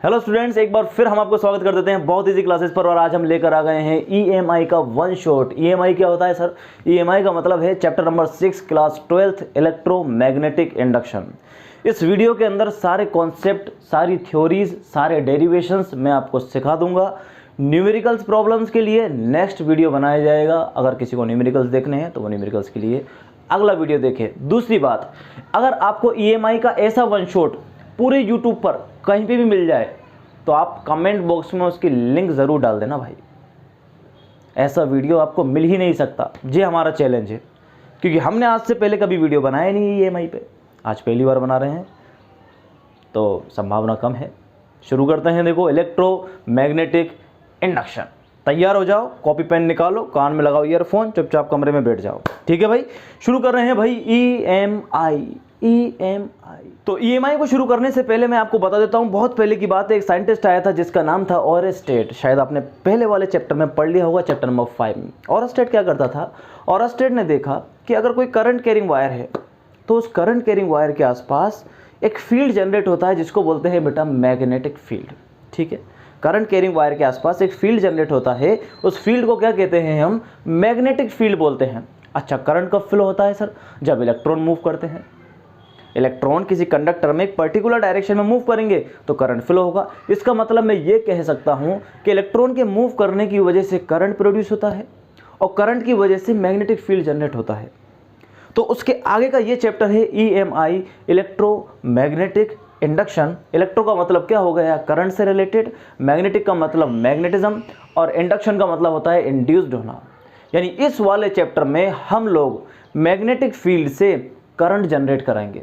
Hello students, एक बार फिर हम आपको स्वागत कर देते हैं बहुत इजी क्लासेस पर। और आज हम लेकर आ गए हैं ईएमआई का वन शॉट। ईएमआई क्या होता है सर? ईएमआई का मतलब है chapter number 6 class 12th electromagnetic induction. इस वीडियो के अंदर सारे कॉन्सेप्ट, सारी थ्योरीज, सारे डेरिवेशंस मैं आपको सिखा दूंगा। न्यूमेरिकल्स प्रॉब्लम्स के लिए नेक्स्ट वीडियो बनाया जाएगा। अगर किसी को न्यूमेरिकल्स देखने हैं तो वो न्यूमेरिकल्स के लिए अगला वीडियो देखें। दूसरी बात, अगर आपको ईएमआई का ऐसा वन शॉट पूरे यूट्यूब पर कहीं पे भी मिल जाए तो आप कमेंट बॉक्स में उसकी लिंक ज़रूर डाल देना भाई। ऐसा वीडियो आपको मिल ही नहीं सकता। ये हमारा चैलेंज है, क्योंकि हमने आज से पहले कभी वीडियो बनाया नहीं ईएमआई पे, आज पहली बार बना रहे हैं तो संभावना कम है। शुरू करते हैं। देखो, इलेक्ट्रोमैग्नेटिक इंडक्शन। तैयार हो जाओ, कॉपी पेन निकालो, कान में लगाओ ईयरफोन, चुपचाप कमरे में बैठ जाओ। ठीक है भाई, शुरू कर रहे हैं भाई। ईएमआई। तो ईएमआई को शुरू करने से पहले मैं आपको बता देता हूं, बहुत पहले की बात है। एक साइंटिस्ट आया था जिसका नाम था ओरेस्टेड। शायद आपने पहले वाले चैप्टर में पढ़ लिया होगा, चैप्टर नंबर 5 में। ओरेस्टेड क्या करता था? ओरेस्टेड ने देखा कि अगर कोई करंट कैरिंग वायर है तो उस करंट कैरिंग वायर के आसपास एक फील्ड जनरेट होता है जिसको बोलते हैं बेटा मैग्नेटिक फील्ड। ठीक है, करंट कैरिंग वायर के आसपास एक फील्ड जनरेट होता है, उस फील्ड को क्या कहते हैं हम? मैग्नेटिक फील्ड बोलते हैं। अच्छा, करंट कब फ्लो होता है सर? जब इलेक्ट्रॉन मूव करते हैं। इलेक्ट्रॉन किसी कंडक्टर में एक पर्टिकुलर डायरेक्शन में मूव करेंगे तो करंट फ्लो होगा। इसका मतलब मैं ये कह सकता हूं कि इलेक्ट्रॉन के मूव करने की वजह से करंट प्रोड्यूस होता है और करंट की वजह से मैग्नेटिक फील्ड जनरेट होता है। तो उसके आगे का ये चैप्टर है ईएमआई, इलेक्ट्रोमैग्नेटिक इंडक्शन। इलेक्ट्रो का मतलब क्या हो गया? करंट से रिलेटेड। मैग्नेटिक का मतलब मैग्नेटिज्म, और इंडक्शन का मतलब होता है इंड्यूस्ड होना। यानी इस वाले चैप्टर में हम लोग मैग्नेटिक फील्ड से करंट जनरेट कराएंगे।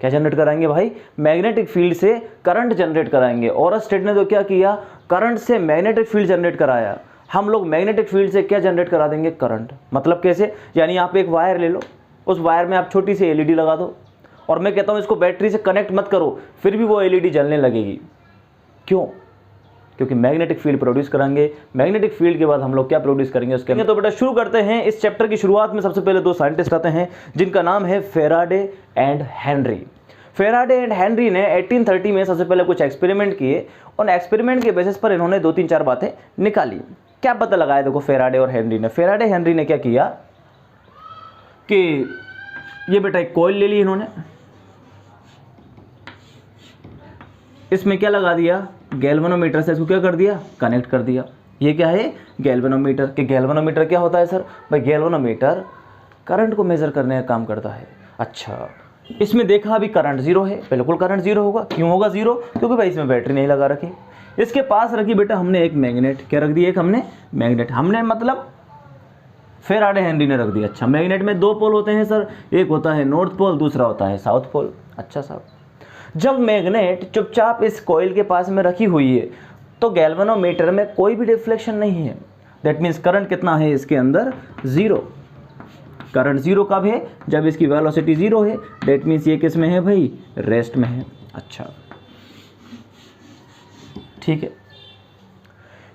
क्या जनरेट कराएंगे भाई? मैग्नेटिक फील्ड से करंट जनरेट कराएंगे। ओरेस्टेड ने तो क्या किया? करंट से मैग्नेटिक फील्ड जनरेट कराया। हम लोग मैग्नेटिक फील्ड से क्या जनरेट करा देंगे? करंट। मतलब कैसे? यानी आप एक वायर ले लो, उस वायर में आप छोटी सी एलईडी लगा दो, और मैं कहता हूं इसको बैटरी से कनेक्ट मत करो, फिर भी वो एलईडी जलने लगेगी। क्यों? क्योंकि मैग्नेटिक फील्ड प्रोड्यूस करेंगे। मैग्नेटिक फील्ड के बाद हम लोग क्या प्रोड्यूस करेंगे उसके अंदर। तो बेटा शुरू करते हैं। इस चैप्टर की शुरुआत में सबसे पहले दो साइंटिस्ट आते हैं जिनका नाम है Faraday and Henry. Faraday and Henry ने 1830 में सबसे पहले कुछ एक्सपेरिमेंट किए। उन एक्सपेरिमेंट के बेसिस पर इन्होंने 2-3-4 बातें निकाली। क्या पता लगाया? देखो, फैराडे और हेनरी ने, फैराडे हेनरी ने क्या किया कि ये बेटा एक कॉइल ले ली इन्होंने, इसमें क्या लगा दिया? गैल्वेनोमीटर से इसको क्या कर दिया? कनेक्ट कर दिया। ये क्या है? गैल्वेनोमीटर। कि गैल्वेनोमीटर क्या होता है सर? भाई गैल्वेनोमीटर करंट को मेजर करने का काम करता है। अच्छा, इसमें देखा अभी करंट जीरो है, बिल्कुल करंट जीरो होगा। क्यों होगा जीरो? क्योंकि भाई इसमें बैटरी नहीं लगा रखी। इसके पास रखी बेटा हमने एक मैग्नेट। क्या रख दी? एक हमने मैग्नेट। हमने मतलब फैराडे हेनरी ने रख दिया। अच्छा, मैग्नेट में दो पोल होते हैं सर, एक होता है नॉर्थ पोल, दूसरा होता है साउथ पोल। अच्छा साहब, जब मैग्नेट चुपचाप इस कॉइल के पास में रखी हुई है तो गैल्वेनोमीटर में कोई भी डिफ्लेक्शन नहीं है। दैट मीन्स करंट कितना है इसके अंदर? जीरो। करंट जीरो कब है? जब इसकी वेलोसिटी जीरो है। दैट मीन्स ये किस में है भाई? रेस्ट में है। अच्छा, ठीक है।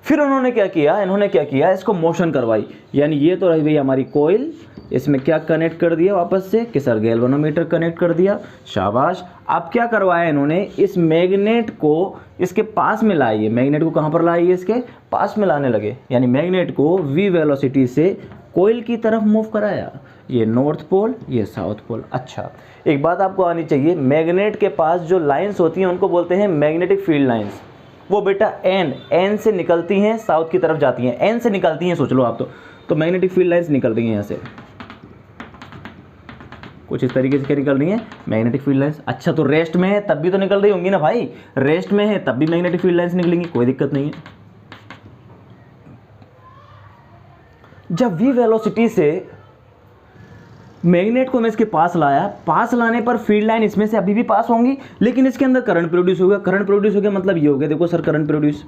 फिर उन्होंने क्या किया? इन्होंने क्या किया? इसको मोशन करवाई। यानी ये तो रही भाई हमारी कॉइल, इसमें क्या कनेक्ट कर दिया वापस से कि सर गैल्वेनोमीटर कनेक्ट कर दिया। शाबाश। अब क्या करवाया इन्होंने? इस मैग्नेट को इसके पास में लाइए। मैग्नेट को कहाँ पर लाइए? इसके पास में लाने लगे। यानी मैग्नेट को v वेलोसिटी से कॉइल की तरफ मूव कराया। ये नॉर्थ पोल, ये साउथ पोल। अच्छा, एक बात आपको आनी चाहिए, मैग्नेट के पास जो लाइन्स होती हैं उनको बोलते हैं मैग्नेटिक फील्ड लाइन्स। वो बेटा एन से निकलती हैं, साउथ की तरफ जाती हैं। एन से निकलती हैं, सोच लो आप तो मैग्नेटिक फील्ड लाइन्स निकल रही हैं यहाँ से, कुछ इस तरीके से क्या निकल रही हैं? Magnetic field lines. अच्छा, तो रेस्ट में है तब भी तो निकल रही होंगी ना भाई। रेस्ट में है तब भी मैग्नेटिक फील्ड लाइन्स निकलेंगी, कोई दिक्कत नहीं है। जब v वेलोसिटी से मैग्नेट को मैं इसके पास लाया, पास लाने पर फील्ड लाइन इसमें से अभी भी पास होंगी, लेकिन इसके अंदर करंट प्रोड्यूस होगा। करंट प्रोड्यूस हो गया मतलब ये हो गया, देखो सर करंट प्रोड्यूस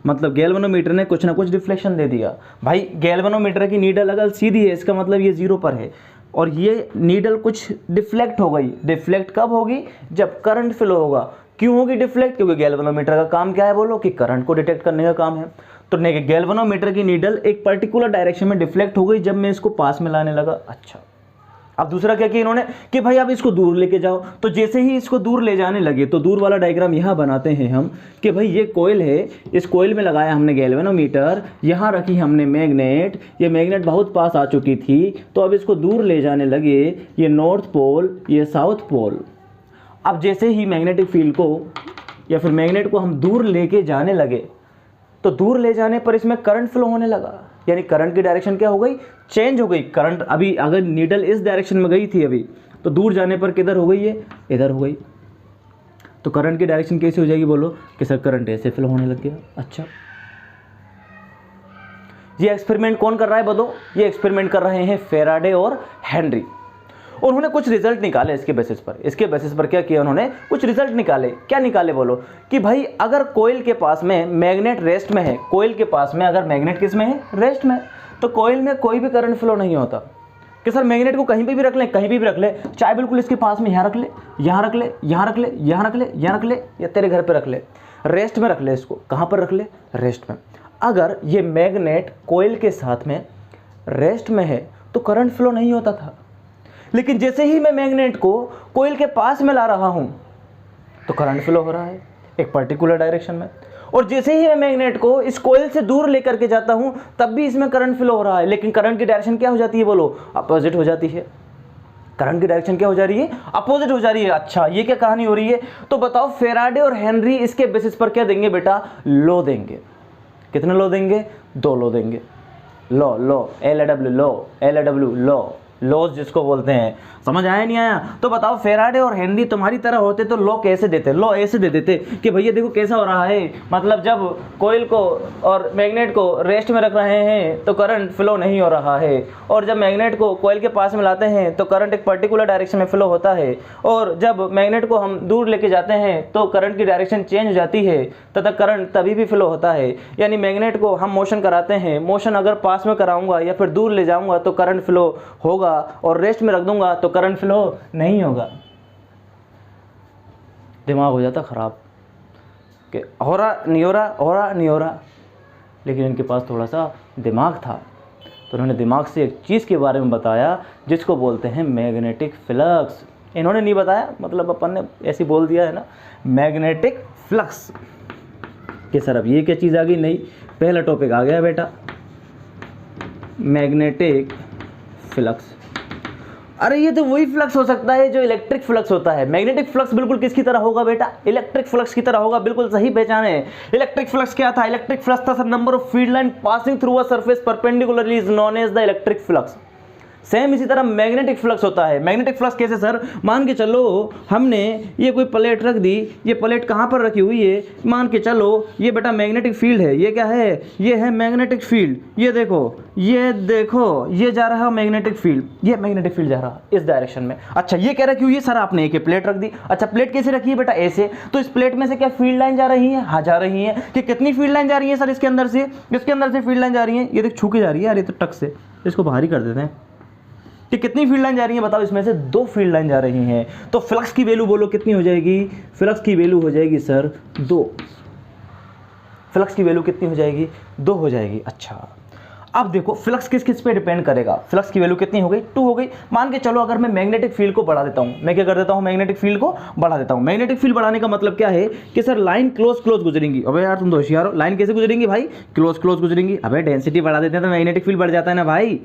मतलब गैल्वेनोमीटर ने कुछ ना कुछ डिफ्लेक्शन दे दिया। भाई गैल्वेनोमीटर की नीडल अगर सीधी है इसका मतलब ये जीरो पर है, और ये नीडल कुछ डिफ्लेक्ट हो गई। डिफ्लेक्ट कब होगी? जब करंट फ्लो होगा। क्यों होगी डिफ्लेक्ट? क्योंकि गैल्वेनोमीटर का काम क्या है बोलो? कि करंट को डिटेक्ट करने का काम है। तो गैल्वेनोमीटर की नीडल एक पर्टिकुलर डायरेक्शन में डिफ्लेक्ट हो गई जब मैं इसको पास में लाने लगा। अच्छा, अब दूसरा क्या किया इन्होंने कि भाई अब इसको दूर लेके जाओ, तो जैसे ही इसको दूर ले जाने लगे तो दूर वाला डायग्राम यहाँ बनाते हैं हम कि भाई ये कोयल है, इस कोयल में लगाया हमने गैल्वेनोमीटर, यहाँ रखी हमने मैग्नेट, ये मैग्नेट बहुत पास आ चुकी थी, तो अब इसको दूर ले जाने लगे, ये नॉर्थ पोल, ये साउथ पोल। अब जैसे ही मैग्नेटिक फील्ड को या फिर मैग्नेट को हम दूर लेके जाने लगे तो दूर ले जाने पर इसमें करंट फ्लो होने लगा, यानी करंट की डायरेक्शन क्या हो गई, चेंज हो गई। करंट अभी अगर नीडल इस डायरेक्शन में गई थी अभी, तो दूर जाने पर किधर हो गई है, इधर हो गई। तो करंट की डायरेक्शन कैसे हो जाएगी, बोलो कि सर करंट ऐसे फ्लो होने लग गया। अच्छा, ये एक्सपेरिमेंट कौन कर रहा है बताओ, ये एक्सपेरिमेंट कर रहे हैं फैराडे और हेनरी। उन्होंने कुछ रिजल्ट निकाले इसके बेसिस पर क्या किया उन्होंने, कुछ रिजल्ट निकाले। क्या निकाले बोलो कि भाई अगर कोयल के पास में मैग्नेट रेस्ट में है, कोयल के पास में अगर मैग्नेट किस में है, रेस्ट में, तो कोयल में कोई भी करंट फ्लो नहीं होता। कि सर मैग्नेट को कहीं पे भी रख ले, कहीं पे भी रख ले, चाहे बिल्कुल इसके पास में यहाँ रख ले, यहाँ रख ले, यहाँ रख ले, यहाँ रख ले, यहाँ रख ले, या तेरे घर पे रख ले, रेस्ट में रख ले इसको। कहाँ पर रख ले, रेस्ट में। अगर ये मैग्नेट कोयल के साथ में रेस्ट में है तो करंट फ्लो नहीं होता था, लेकिन जैसे ही मैं मैग्नेट को कोयल के पास में ला रहा हूं तो करंट फ्लो हो रहा है एक पर्टिकुलर डायरेक्शन में, और जैसे ही मैं मैग्नेट को इस कोयल से दूर लेकर के जाता हूं तब भी इसमें करंट फ्लो हो रहा है, लेकिन करंट की डायरेक्शन क्या हो जाती है बोलो, अपोजिट हो जाती है। करंट की डायरेक्शन क्या हो जा रही है, अपोजिट हो जा रही है। अच्छा, ये क्या कहानी हो रही है, तो बताओ फैराडे और हेनरी इसके बेसिस पर क्या देंगे बेटा, लॉ देंगे। कितने लॉ देंगे, 2 लॉ देंगे। Law law LW law, laws जिसको बोलते हैं। समझ आया नहीं आया, तो बताओ फैराडे और हेनरी तुम्हारी तरह होते तो लॉ कैसे देते, लॉ ऐसे दे देते कि भैया देखो कैसा हो रहा है, मतलब जब कोयल को और मैग्नेट को रेस्ट में रख रहे हैं तो करंट फ्लो नहीं हो रहा है, और जब मैग्नेट को कोयल के पास में लाते हैं तो करंट एक पर्टिकुलर डायरेक्शन में फ्लो होता है, और जब मैग्नेट को हम दूर लेके जाते हैं तो करंट की डायरेक्शन चेंज हो जाती है तथा करंट तभी भी फ्लो होता है। यानी मैग्नेट को हम मोशन कराते हैं, मोशन अगर पास में कराऊंगा या फिर दूर ले जाऊंगा तो करंट फ्लो होगा, और रेस्ट में रख दूंगा तो करंट फ्लो नहीं होगा। दिमाग हो जाता खराब कि हो रहा नहीं हो रहा, हो रहा नहीं हो रहा, लेकिन इनके पास थोड़ा सा दिमाग था, तो उन्होंने दिमाग से एक चीज़ के बारे में बताया जिसको बोलते हैं मैग्नेटिक फ्लक्स। इन्होंने नहीं बताया, मतलब अपन ने ऐसे बोल दिया है ना, मैग्नेटिक फ्लक्स। कि सर अब ये क्या चीज़ आ गई, नहीं, पहला टॉपिक आ गया बेटा, मैग्नेटिक फ्लक्स। अरे ये तो वही फ्लक्स हो सकता है जो इलेक्ट्रिक फ्लक्स होता है। मैग्नेटिक फ्लक्स बिल्कुल किसकी तरह होगा बेटा, इलेक्ट्रिक फ्लक्स की तरह होगा। बिल्कुल सही पहचाने। इलेक्ट्रिक फ्लक्स क्या था, इलेक्ट्रिक फ्लक्स था sir number of field line passing through a surface perpendicularly is known as the electric flux. Same इसी तरह मैग्नेटिक फ्लक्स होता है। मैग्नेटिक फ्लक्स कैसे सर, मान के चलो हमने ये कोई प्लेट रख दी, ये प्लेट कहाँ पर रखी हुई है, मान के चलो ये बेटा मैग्नेटिक फील्ड है, ये क्या है, ये है मैग्नेटिक फील्ड। ये देखो ये जा रहा है मैग्नेटिक फील्ड, ये मैग्नेटिक फील्ड जा रहा है इस डायरेक्शन में। अच्छा, ये क्या रखी हुई है सर, आपने एक प्लेट रख दी। अच्छा, प्लेट कैसे रखी है बेटा, ऐसे, तो इस प्लेट में से क्या फील्ड लाइन जा रही है, हाँ जा रही है। कि कितनी फील्ड लाइन जा रही है सर, इसके अंदर से फील्ड लाइन जा रही है, ये देख छू के जा रही है यार, ये तो टक से, इसको बाहर ही कर देते हैं। कि कितनी फील्ड लाइन जा रही है बताओ, इसमें से 2 फील्ड लाइन जा रही हैं। तो फ्लक्स की वैल्यू बोलो कितनी हो जाएगी, फ्लक्स की वैल्यू हो जाएगी सर 2। फ्लक्स की वैल्यू कितनी हो जाएगी, 2 हो जाएगी। अच्छा, अब देखो फ्लक्स किस किस पे डिपेंड करेगा। फ्लक्स की वैल्यू कितनी हो गई, 2 हो गई। मान के चलो अगर मैं मैग्नेटिक फील्ड को बढ़ा देता हूं, मैं क्या कर देता हूं, मैग्नेटिक फील्ड को बढ़ा देता हूं। मैग्नेटिक फील्ड बढ़ाने का मतलब क्या है कि सर लाइन क्लोज गुजरेंगी। अबे यार तुम तो होशियार हो, लाइन कैसे गुजरेंगी भाई, क्लोज गुजरेंगी। अबे डेंसिटी बढ़ा देते हैं तो मैग्नेटिक फील्ड बढ़ जाता है ना भाई,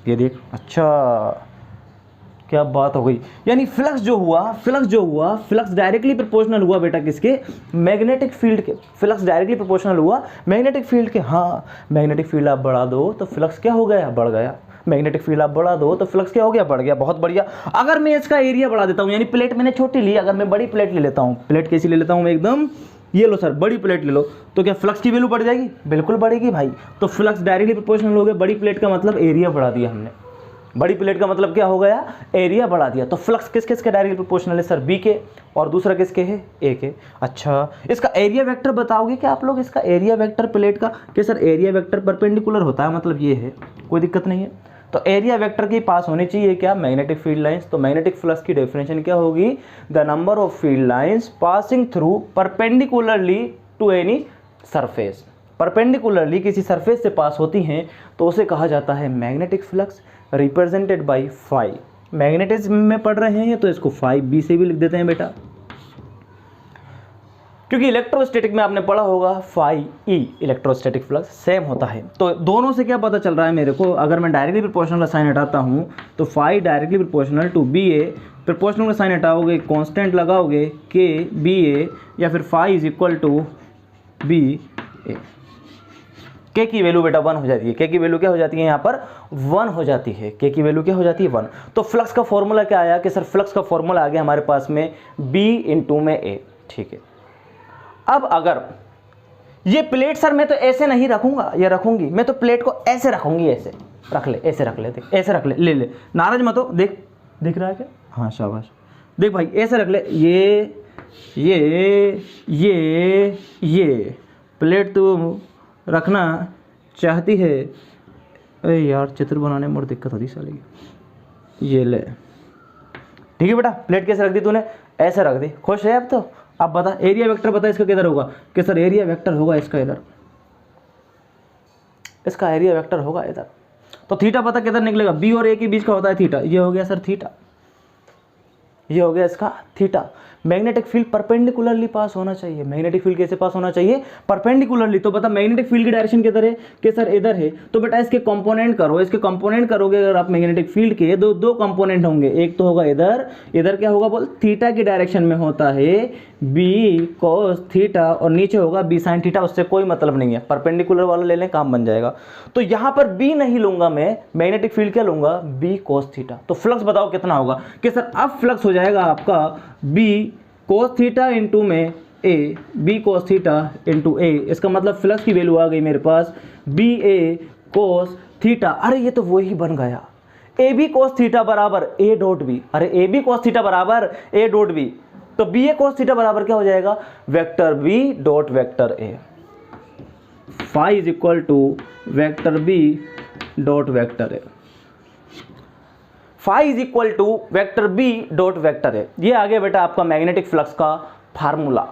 ये देख। अच्छा, क्या बात हो गई। यानी फ्लक्स जो हुआ फ्लक्स डायरेक्टली प्रोपोर्शनल हुआ बेटा किसके, मैग्नेटिक फील्ड के। फ्लक्स डायरेक्टली प्रोपोर्शनल हुआ मैग्नेटिक फील्ड के। हाँ, मैग्नेटिक फील्ड आप बढ़ा दो तो फ्लक्स क्या हो गया, बढ़ गया। मैग्नेटिक फील्ड आप बढ़ा दो तो फ्लक्स क्या हो गया, बढ़ गया। बहुत बढ़िया। अगर मैं इसका एरिया बढ़ा देता हूँ, यानी प्लेट मैंने छोटी ली, अगर मैं बड़ी प्लेट ले लेता हूँ, प्लेट कैसी ले लेता हूँ मैं एकदम, ये लो सर, बड़ी प्लेट ले लो, तो क्या फ्लक्स की वैल्यू बढ़ जाएगी, बिल्कुल बढ़ेगी भाई। तो फ्लक्स डायरेक्टली प्रोपोर्शनल हो गया। बड़ी प्लेट का मतलब एरिया बढ़ा दिया हमने, बड़ी प्लेट का मतलब क्या हो गया, एरिया बढ़ा दिया। तो फ्लक्स किस किस के डायरेक्टली प्रोपोर्शनल है सर, बी के, और दूसरा किसके है, ए के। अच्छा, इसका एरिया वेक्टर बताओगे क्या आप लोग, इसका एरिया वेक्टर प्लेट का, कि सर एरिया वेक्टर परपेंडिकुलर होता है, मतलब ये है, कोई दिक्कत नहीं है। तो एरिया वेक्टर के पास होनी चाहिए क्या, मैग्नेटिक फील्ड लाइंस। तो मैग्नेटिक फ्लक्स की डेफिनेशन क्या होगी, the number of field lines passing through perpendicularly to any surface. Perpendicularly किसी सरफेस से पास होती हैं तो उसे कहा जाता है magnetic flux, represented by phi. Magnetism में पढ़ रहे हैं तो इसको 5b से भी लिख देते हैं बेटा, क्योंकि इलेक्ट्रोस्टैटिक में आपने पढ़ा होगा 5e इलेक्ट्रोस्टैटिक फ्लक्स सेम होता है। तो दोनों से क्या पता चल रहा है मेरे को, अगर मैं डायरेक्टली प्रोपोर्शनल का साइन हटाता हूँ तो phi directly proportional to B A, proportional का साइन हटाओगे कांस्टेंट लगाओगे के बी ए, या फिर phi is equal to B A. K की वैल्यू बेटा 1 हो जाती है, के की वैल्यू क्या हो जाती है यहाँ पर 1 हो जाती है, के की वैल्यू क्या हो जाती है 1। तो फ्लक्स का फॉर्मूला क्या आया कि सर फ्लक्स का फॉर्मूला आ गया हमारे पास में b इंटू में a, ठीक है। अब अगर ये प्लेट सर मैं तो ऐसे नहीं रखूंगा, ये रखूंगी मैं तो प्लेट को ऐसे रखूंगी, ऐसे रख ले, ऐसे रख ले, देख ऐसे रख ले, ले नाराज मत हो, देख दिख रहा है क्या, हाँ शाबाश, देख भाई ऐसे रख ले, ये प्लेट तो रखना चाहती है, अरे यार चित्र बनाने में और दिक्कत होती साली, ये ले, ठीक है बेटा, प्लेट कैसे रख दी तूने, ऐसे रख दी, खुश है अब तो। अब बता एरिया वेक्टर बता इसका किधर होगा, कि सर एरिया वेक्टर होगा इसका इधर, इसका एरिया वेक्टर होगा इधर। तो थीटा पता किधर निकलेगा, बी और ए के बीच का होता है थीटा, ये हो गया सर थीटा, ये हो गया इसका थीटा। मैग्नेटिक फील्ड परपेंडिकुलरली पास होना चाहिए, मैग्नेटिक फील्ड कैसे पास होना चाहिए, परपेंडिकुलरली। तो बता मैग्नेटिक फील्ड की डायरेक्शन किधर है, कि सर इधर है, तो बेटा इसके कंपोनेंट करो, इसके कंपोनेंट करोगे अगर आप मैग्नेटिक फील्ड के, दो कंपोनेंट होंगे, एक तो होगा इधर, इधर क्या होगा बोल, थीटा की डायरेक्शन में होता है बी कॉस थीटा, और नीचे होगा बी साइन थीटा, उससे कोई मतलब नहीं है, परपेंडिकुलर वाला ले लें काम बन जाएगा। तो यहाँ पर बी नहीं लूंगा मैं, मैग्नेटिक फील्ड क्या लूंगा, बी कॉस थीटा। तो फ्लक्स बताओ कितना होगा, कि सर अब फ्लक्स हो जाएगा आपका बी कोस थीटा इंटू में ए, बी कोस थीटा इंटू ए, इसका मतलब फ्लक्स की वैल्यू आ गई मेरे पास बी ए कोस थीटा। अरे ये तो वही बन गया, ए बी कोस थीटा बराबर ए डॉट बी, अरे ए बी कोस थीटा बराबर ए डॉट बी, तो बी ए कोस थीटा बराबर क्या हो जाएगा, vector B dot vector A, phi is equal to vector B dot vector A, phi is equal to vector B dot vector A. ये आ गया बेटा आपका मैग्नेटिक फ्लक्स का फार्मूला,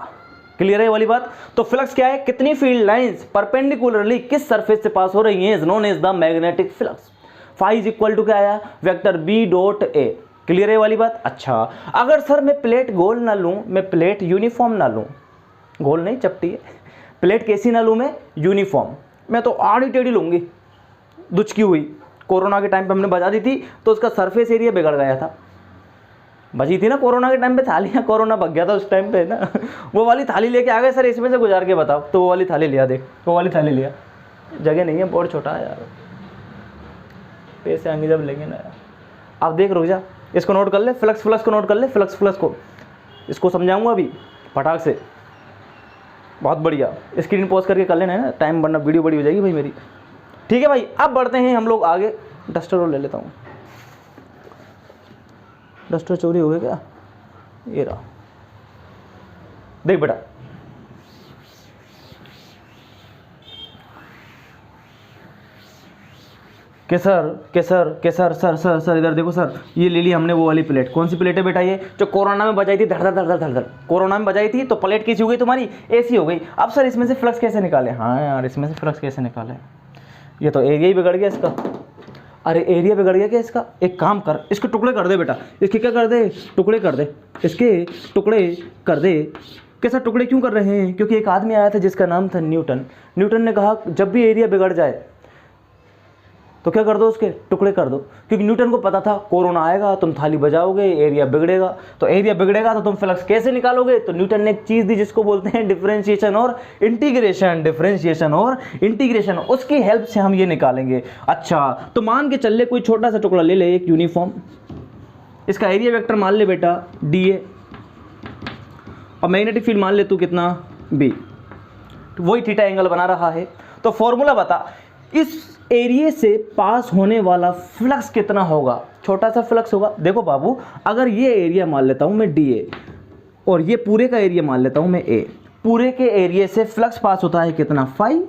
क्लियर है वाली बात। तो फ्लक्स क्या है, कितनी फील्ड लाइंस परपेंडिकुलरली किस सरफेस से पास हो रही हैं, is known as the magnetic flux. Phi is equal to क्या आया, vector B dot A, clear है वाली बात। अच्छा अगर सर मैं प्लेट गोल ना लूं, मैं प्लेट यूनिफॉर्म ना लूं, गोल नहीं चपटी है, प्लेट कैसी ना लूं मैं, यूनिफॉर्म, मैं तो आड़ी टेढ़ी लूंगी, दुचकी हुई, कोरोना के टाइम पे हमने बजा दी थी तो उसका सरफेस एरिया बिगड़ गया था, बजी थी ना कोरोना के टाइम पे थालियाँ, कोरोना भग गया था उस टाइम पे ना, वो वाली थाली लेके आ गए सर इसमें से गुजार के बताओ, तो वो वाली थाली लिया, देख वो वाली थाली लिया, जगह नहीं है, बहुत छोटा है यार, पैसे आएंगे जब लेंगे ना यार। अब देख रुक जा, इसको नोट कर ले, फ्लक्स को नोट कर ले, फ्लक्स को, इसको समझाऊंगा अभी फटाक से, बहुत बढ़िया, स्क्रीन पॉज करके कर लेना है ना, टाइम वरना वीडियो बड़ी हो जाएगी भाई मेरी, ठीक है भाई। अब बढ़ते हैं हम लोग आगे, डस्टर और ले लेता हूँ, डस्टर चोरी हो गया क्या, ये रहा, देख बेटा के सर सर इधर देखो सर, ये ले ली हमने वो वाली प्लेट, कौन सी प्लेट है बेटा, ये जो कोरोना में बजाई थी, धड़ धड़, कोरोना में बजाई थी तो प्लेट कैसी हो गई तुम्हारी, ऐसी हो गई। अब सर इसमें से फ्लक्स कैसे निकाले, हाँ यार इसमें से फ्लक्स कैसे निकाले, ये तो एरिया ही बिगड़ गया इसका, अरे एरिया बिगड़ गया क्या इसका, एक काम कर, इसके टुकड़े कर दे बेटा, इसके क्या कर दे, टुकड़े कर दे, इसके टुकड़े कर दे। कैसा टुकड़े क्यों कर रहे हैं, क्योंकि एक आदमी आया था जिसका नाम था न्यूटन, न्यूटन ने कहा जब भी एरिया बिगड़ जाए तो क्या कर दो, उसके टुकड़े कर दो, क्योंकि न्यूटन को पता था कोरोना आएगा तुम थाली बजाओगे एरिया बिगड़ेगा, तो एरिया बिगड़ेगा तो तुम फ्लक्स कैसे निकालोगे, तो न्यूटन ने एक चीज़ दी जिसको बोलते हैं डिफरेंशिएशन और इंटीग्रेशन, उसकी हेल्प से हम ये निकालेंगे। अच्छा तो मान के चल ले, कोई छोटा सा टुकड़ा ले ले, एक यूनिफॉर्म, इसका एरिया वेक्टर मान ले बेटा डी ए, और मैग्नेटिक फील्ड मान ले तू कितना बी, तो वही थीटा एंगल बना रहा है। तो फॉर्मूला बता, इस एरिया से पास होने वाला फ्लक्स कितना होगा, छोटा सा फ्लक्स होगा। देखो बाबू अगर ये एरिया मान लेता हूं मैं डी ए, और ये पूरे का एरिया मान लेता हूं मैं ए, पूरे के एरिया से फ्लक्स पास होता है कितना फाई,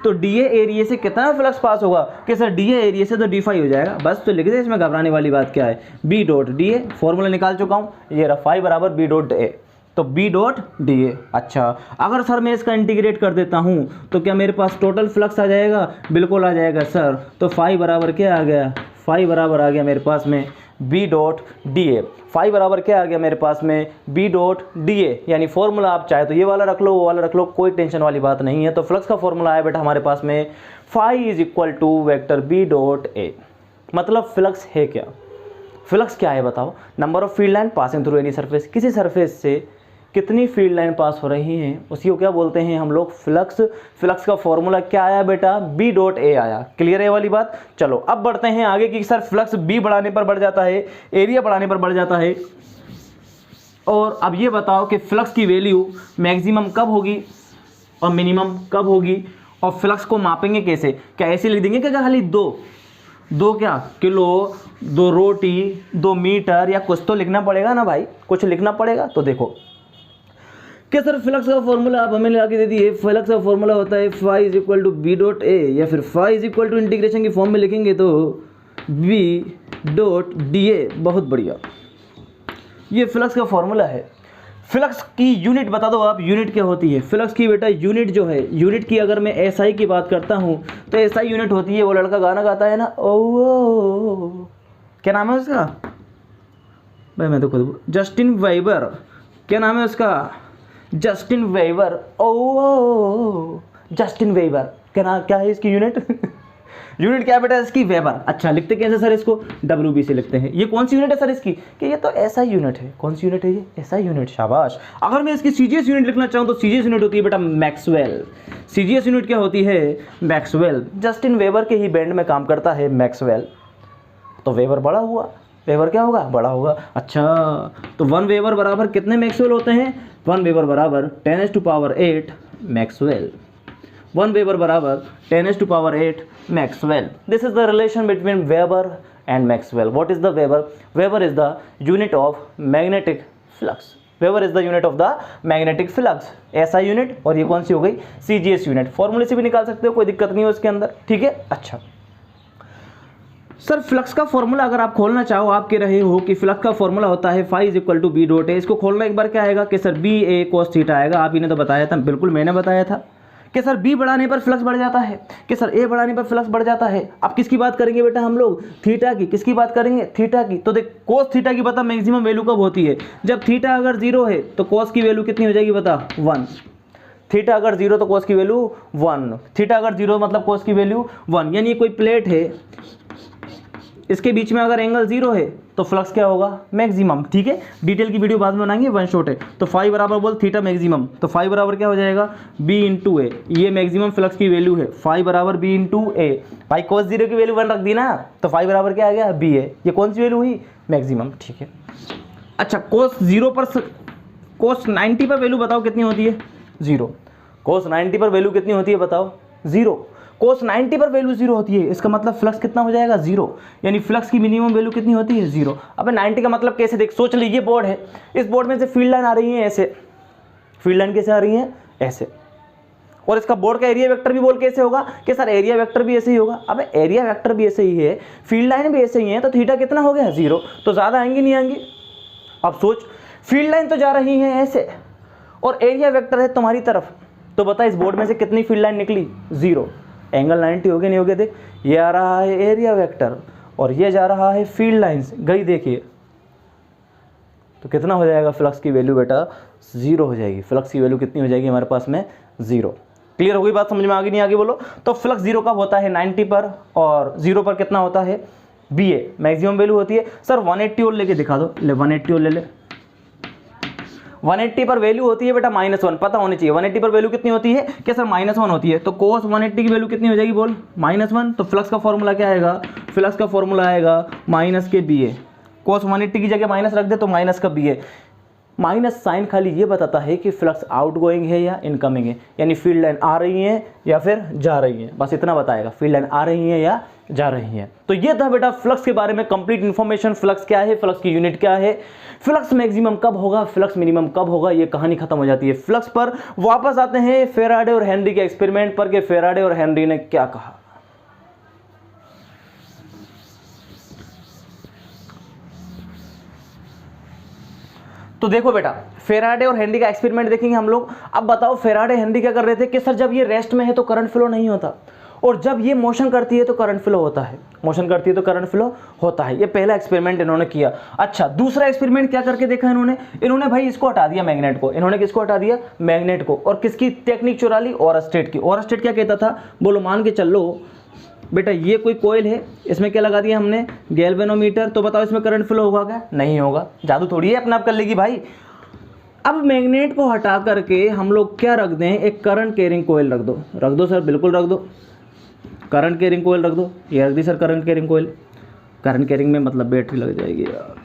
तो डी ए एरिया से कितना फ्लक्स पास होगा, कि सर डी ए एरिया से तो डी फाई हो जाएगा, बस तो लिख दे, इसमें घबराने वाली बात क्या है, B dot d A, formula निकाल चुका हूँ, ये रहा फाई बराबर बी डॉट ए, तो बी डॉट डी ए। अच्छा अगर सर मैं इसका इंटीग्रेट कर देता हूँ तो क्या मेरे पास टोटल फ्लक्स आ जाएगा, बिल्कुल आ जाएगा सर। तो फाई बराबर क्या आ गया, फाई बराबर आ गया मेरे पास में B dot d A. Phi बराबर क्या आ गया मेरे पास में, बी डॉट डी ए, यानी फॉर्मूला आप चाहे तो ये वाला रख लो, वो वाला रख लो, कोई टेंशन वाली बात नहीं है। तो फ्लक्स का फॉर्मूला आया बेटा हमारे पास में, phi is equal to vector B dot A. मतलब फ्लक्स है क्या, फ्लक्स क्या है बताओ, number of field line passing through any surface, किसी सरफेस से कितनी फील्ड लाइन पास हो रही हैं उसी को क्या बोलते हैं हम लोग, फ्लक्स। फ्लक्स का फॉर्मूला क्या आया बेटा, बी डॉट ए आया। क्लियर है वाली बात। चलो अब बढ़ते हैं आगे कि सर फ्लक्स बी बढ़ाने पर बढ़ जाता है, एरिया बढ़ाने पर बढ़ जाता है, और अब ये बताओ कि फ्लक्स की वैल्यू मैक्सिमम कब होगी और मिनिमम कब होगी, और फ्लक्स को मापेंगे कैसे, क्या ऐसे लिख देंगे क्या खाली दो क्या किलो, 2 रोटी, 2 मीटर, या कुछ तो लिखना पड़ेगा ना भाई, कुछ लिखना पड़ेगा। तो देखो क्या सर फ्लक्स का फॉर्मूला आप हमें लगा के दे दिए, फ्लक्स का फॉर्मूला होता है phi is equal to B dot A, या फिर phi is equal to integration की फॉर्म में लिखेंगे तो बी डॉट डी ए। बहुत बढ़िया, ये फ्लक्स का फॉर्मूला है। फ्लक्स की यूनिट बता दो आप, यूनिट क्या होती है फ्लक्स की बेटा, यूनिट जो है, यूनिट की अगर मैं एसआई की बात करता हूँ तो एसआई यूनिट होती है, वो लड़का गाना गाता है ना, ओ क्या नाम है उसका भाई, मैं तो खुद, जस्टिन वेबर, क्या नाम है उसका, जस्टिन वेबर, ओ जस्टिन वेबर, क्या है इसकी यूनिट यूनिट क्या है बेटा इसकी, वेबर। अच्छा लिखते कैसे सर इसको, WB से लिखते हैं। ये कौन सी यूनिट है सर इसकी, कि ये तो ऐसा यूनिट है। कौन सी यूनिट है ये, ऐसा यूनिट, शाबाश। अगर मैं इसकी सीजीएस यूनिट लिखना चाहूँ तो सीजीएस यूनिट होती है बेटा मैक्सवेल। सीजीएस यूनिट क्या होती है, मैक्सवेल। जस्टिन वेबर के ही बैंड में काम करता है मैक्सवेल, तो वेबर बड़ा हुआ, वेबर क्या होगा, बड़ा होगा। अच्छा तो 1 वेबर बराबर कितने मैक्सवेल होते हैं, 1 वेबर बराबर 10⁸ मैक्सवेल, 1 वेबर बराबर 10⁸ Maxwell. This is the relation between weber and Maxwell. What is the weber, weber is the unit of magnetic flux, weber is the unit of the magnetic flux, ऐसा unit. और ये कौन सी हो गई, CGS unit. फॉर्मूले से भी निकाल सकते हो, कोई दिक्कत नहीं है उसके अंदर, ठीक है। अच्छा सर फ्लक्स का फॉर्मूला अगर आप खोलना चाहो, आप कह रहे हो कि फ्लक्स का फॉर्मूला होता है phi is equal to B dot A, इसको खोलना एक बार क्या आएगा कि sir B A cos theta आएगा। आप ही ने तो बताया था, बिल्कुल मैंने बताया था कि सर बी बढ़ाने पर फ्लक्स बढ़ जाता है, कि सर ए बढ़ाने पर फ्लक्स बढ़ जाता है। अब किसकी बात करेंगे बेटा हम लोग, थीटा की। किसकी बात करेंगे, थीटा की। तो देख कोस थीटा की बता मैक्सिमम वैल्यू कब होती है, जब थीटा अगर 0 है तो कोस की वैल्यू कितनी हो जाएगी बता, 1। थीटा अगर 0 तो कोस की वैल्यू 1, थीटा अगर 0 मतलब कोस की वैल्यू 1। यानी कोई प्लेट है, इसके बीच में अगर एंगल 0 है तो फ्लक्स क्या होगा, मैक्सिमम। ठीक है, डिटेल की वीडियो बाद में बनाएंगे, वन शॉट है। तो फाई बराबर बोल थीटा मैक्सिमम, तो फाई बराबर क्या हो जाएगा, बी इंटू ए। ये मैक्सिमम फ्लक्स की वैल्यू है, फाई बराबर बी इंटू ए। भाई कोस 0 की वैल्यू 1 रख दी ना, तो फाई बराबर क्या आ गया, बी ए। ये कौन सी वैल्यू हुई, मैक्सिमम। ठीक है, अच्छा कोस 0 पर, कोस 90 पर वैल्यू बताओ कितनी होती है, 0। कोस 90 पर वैल्यू कितनी होती है बताओ, 0। कोस 90 पर वैल्यू 0 होती है, इसका मतलब फ्लक्स कितना हो जाएगा, 0। यानी फ्लक्स की मिनिमम वैल्यू कितनी होती है, 0। अब 90 का मतलब कैसे, देख सोच लीजिए बोर्ड है, इस बोर्ड में से फील्ड लाइन आ रही है ऐसे, फील्ड लाइन कैसे आ रही है, ऐसे। और इसका बोर्ड का एरिया वेक्टर भी बोल कैसे होगा, कि सर एरिया वेक्टर भी ऐसे ही होगा। अब एरिया वेक्टर भी ऐसे ही है, फील्ड लाइन भी ऐसे ही है, तो थीटा कितना हो गया, 0। तो ज़्यादा आएंगी नहीं आएंगी। अब सोच, फील्ड लाइन तो जा रही है ऐसे और एरिया वेक्टर है तुम्हारी तरफ, तो बता इस बोर्ड में से कितनी फील्ड लाइन निकली, 0। एंगल 90 हो गया नहीं हो गया, देख ये आ रहा है एरिया वेक्टर और ये जा रहा है फील्ड लाइंस गई, देखिए तो कितना हो जाएगा, फ्लक्स की वैल्यू बेटा 0 हो जाएगी। फ्लक्स की वैल्यू कितनी हो जाएगी हमारे पास में, 0। क्लियर हो गई बात, समझ में आ गई नहीं आगे बोलो। तो फ्लक्स 0 कब होता है, 90 पर, और 0 पर कितना होता है, बी ए मैक्सिमम वैल्यू होती है। सर 180 और लेके दिखा दो, ले 180 और ले ले। 180 पर वैल्यू होती है बेटा -1, पता होनी चाहिए। 180 पर वैल्यू कितनी होती है, क्या सर -1 होती है, तो कोस 180 की वैल्यू कितनी हो जाएगी बोल, -1। तो फ्लक्स का फॉर्मूला क्या आएगा, फ्लक्स का फॉर्मूला आएगा माइनस के बी ए। कोस 180 की जगह माइनस रख दे तो माइनस का बी ए। माइनस साइन खाली ये बताता है कि फ्लक्स आउटगोइंग है या इनकमिंग है, यानी फील्ड लाइन आ रही है या फिर जा रही है, बस इतना बताएगा, फील्ड लाइन आ रही है या जा रही है। तो ये था बेटा फ्लक्स के बारे में कंप्लीट इन्फॉर्मेशन। फ्लक्स क्या है, फ्लक्स की यूनिट क्या है, फ्लक्स मैक्सिमम कब होगा, फ्लक्स मिनिमम कब होगा, ये कहानी खत्म हो जाती है फ्लक्स पर। वापस आते हैं फेराडे और हेनरी के एक्सपेरिमेंट पर कि फेराडे और हेनरी ने क्या कहा। तो देखो बेटा फेराडे और हेनरी का एक्सपेरिमेंट देखेंगे हम लोग। अब बताओ फेराडे हेनरी क्या कर रहे थे कि सर जब ये रेस्ट में है तो करंट फ्लो नहीं होता, और जब ये मोशन करती है तो करंट फ्लो होता है, मोशन करती है तो करंट फ्लो होता है। ये पहला एक्सपेरिमेंट इन्होंने किया। अच्छा, दूसरा एक्सपेरिमेंट क्या करके देखा इन्होंने भाई इसको हटा दिया, मैग्नेट को। इन्होंने किसको हटा दिया? मैग्नेट को। और किसकी टेक्निक चुरा ली? ओरस्टेड की। ओरस्टेड क्या कहता था? बोलो, मान के चल लो बेटा ये कोई कोयल है, इसमें क्या लगा दिया हमने? गैल्वेनोमीटर। तो बताओ इसमें करंट फ्लो होगा क्या? नहीं होगा। जादू थोड़ी है अपना आप कर लेगी भाई। अब मैग्नेट को हटा करके हम लोग क्या रख दें? एक करंट कैरिंग कोयल रख दो। रख दो सर, बिल्कुल रख दो, करंट कैरिंग कोयल रख दो। ये रख दी सर करंट कैरिंग कोयल। करंट कैरिंग में मतलब बैटरी लग जाएगी यार।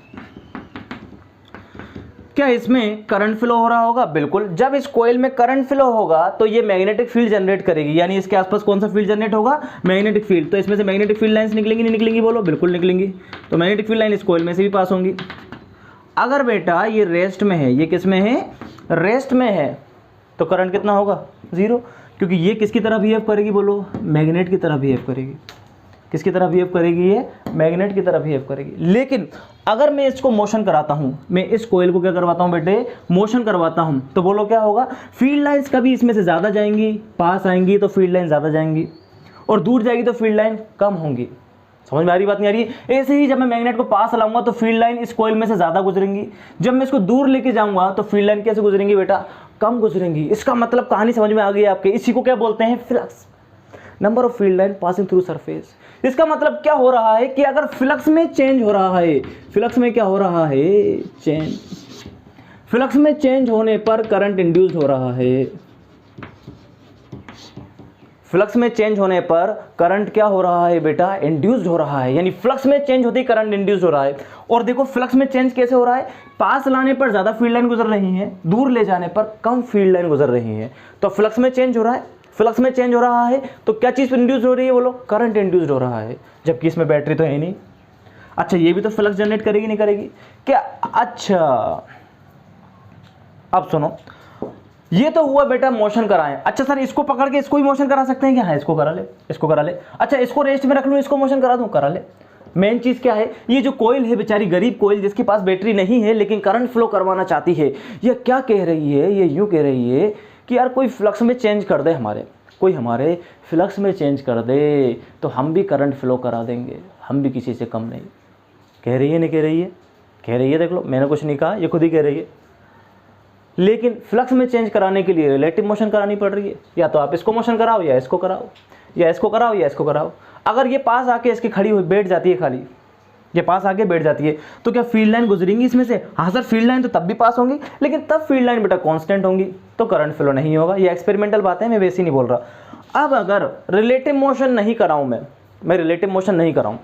क्या इसमें करंट फ्लो हो रहा होगा? बिल्कुल। जब इस कोयल में करंट फ्लो होगा तो ये मैग्नेटिक फील्ड जनरेट करेगी, यानी इसके आसपास कौन सा फील्ड जनरेट होगा? Magnetic field. तो इसमें से मैग्नेटिक फील्ड लाइंस निकलेंगी, नहीं निकलेंगी? बोलो, बिल्कुल निकलेंगी। तो मैग्नेटिक फील्ड लाइन इस कोयल में से भी पास होंगी। अगर बेटा ये रेस्ट में है, ये किस में है? रेस्ट में है, तो करंट कितना होगा? 0, क्योंकि ये किसकी तरह बिहेव करेगी? बोलो, मैग्नेट की तरह बिहेव करेगी। किसकी तरह बिहेव करेगी? ये मैग्नेट की तरह बिहेव करेगी। लेकिन अगर मैं इसको मोशन कराता हूं, मैं इस कोयल को क्या करवाता हूं बेटे? मोशन करवाता हूं, तो बोलो क्या होगा? फील्ड लाइंस कभी इसमें से ज़्यादा जाएंगी, पास आएंगी तो फील्ड लाइन ज़्यादा जाएंगी, और दूर जाएगी तो फील्ड लाइन कम होंगी। समझ में आ रही बात? नहीं आ रही? ऐसे ही जब मैं मैग्नेट को पास लाऊंगा तो फील्ड लाइन इस कोयल में से ज़्यादा गुजरेंगी, जब मैं इसको दूर लेके जाऊंगा तो फील्ड लाइन कैसे गुजरेंगी बेटा? कम गुजरेंगी। इसका मतलब कहानी समझ में आ गई आपके? इसी को क्या बोलते हैं? Flux, number of field line passing through surface. इसका मतलब क्या हो रहा है कि अगर फ्लक्स में चेंज हो रहा है, फ्लक्स में क्या हो रहा है? चेंज। फ्लक्स में चेंज होने पर करंट इंड्यूस्ड हो रहा है। फ्लक्स में चेंज होने पर करंट क्या हो रहा है बेटा? इंड्यूस्ड हो रहा है। यानी फ्लक्स में चेंज होते ही करंट इंड्यूस्ड हो रहा है। और देखो फ्लक्स में चेंज कैसे हो रहा है? पास लाने पर ज्यादा फील्ड लाइन गुजर रही है, दूर ले जाने पर कम फील्ड लाइन गुजर रही है। तो फ्लक्स में चेंज हो रहा है, फ्लक्स में चेंज हो रहा है तो क्या चीज इंड्यूस हो रही है? बोलो, करंट इंड्यूस्ड हो रहा है, जबकि इसमें बैटरी तो है नहीं। अच्छा, ये भी तो फ्लक्स जनरेट करेगी, नहीं करेगी क्या? अच्छा, अब सुनो, ये तो हुआ बेटा मोशन कराएं। अच्छा सर, इसको पकड़ के इसको ही मोशन करा सकते हैं क्या? हाँ, इसको करा ले, इसको करा ले। अच्छा, इसको रेस्ट में रख लूं, इसको मोशन करा दूं? करा ले। मेन चीज क्या है? ये जो कोयल है बेचारी, गरीब कोयल जिसके पास बैटरी नहीं है लेकिन करंट फ्लो करवाना चाहती है, ये क्या कह रही है? ये यूं कह रही है कि यार कोई फ्लक्स में चेंज कर दे, हमारे कोई हमारे फ्लक्स में चेंज कर दे तो हम भी करंट फ्लो करा देंगे, हम भी किसी से कम नहीं। कह रही है, नहीं कह रही है? कह रही है। देख लो, मैंने कुछ नहीं कहा, ये खुद ही कह रही है। लेकिन फ्लक्स में चेंज कराने के लिए रिलेटिव मोशन करानी पड़ रही है। या तो आप इसको मोशन कराओ, या इसको कराओ, या इसको कराओ, या इसको कराओ। अगर ये पास आके इसकी खड़ी हुई बैठ जाती है, खाली ये पास आके बैठ जाती है, तो क्या फील्ड लाइन गुजरेंगी इसमें से? हाँ सर, फील्ड लाइन तो तब भी पास होंगी, लेकिन तब फील्ड लाइन बेटा कांस्टेंट होंगी, तो करंट फ्लो नहीं होगा। ये एक्सपेरिमेंटल बात है, मैं वैसे नहीं बोल रहा। अब अगर रिलेटिव मोशन नहीं कराऊं, मैं रिलेटिव मोशन नहीं कराऊं,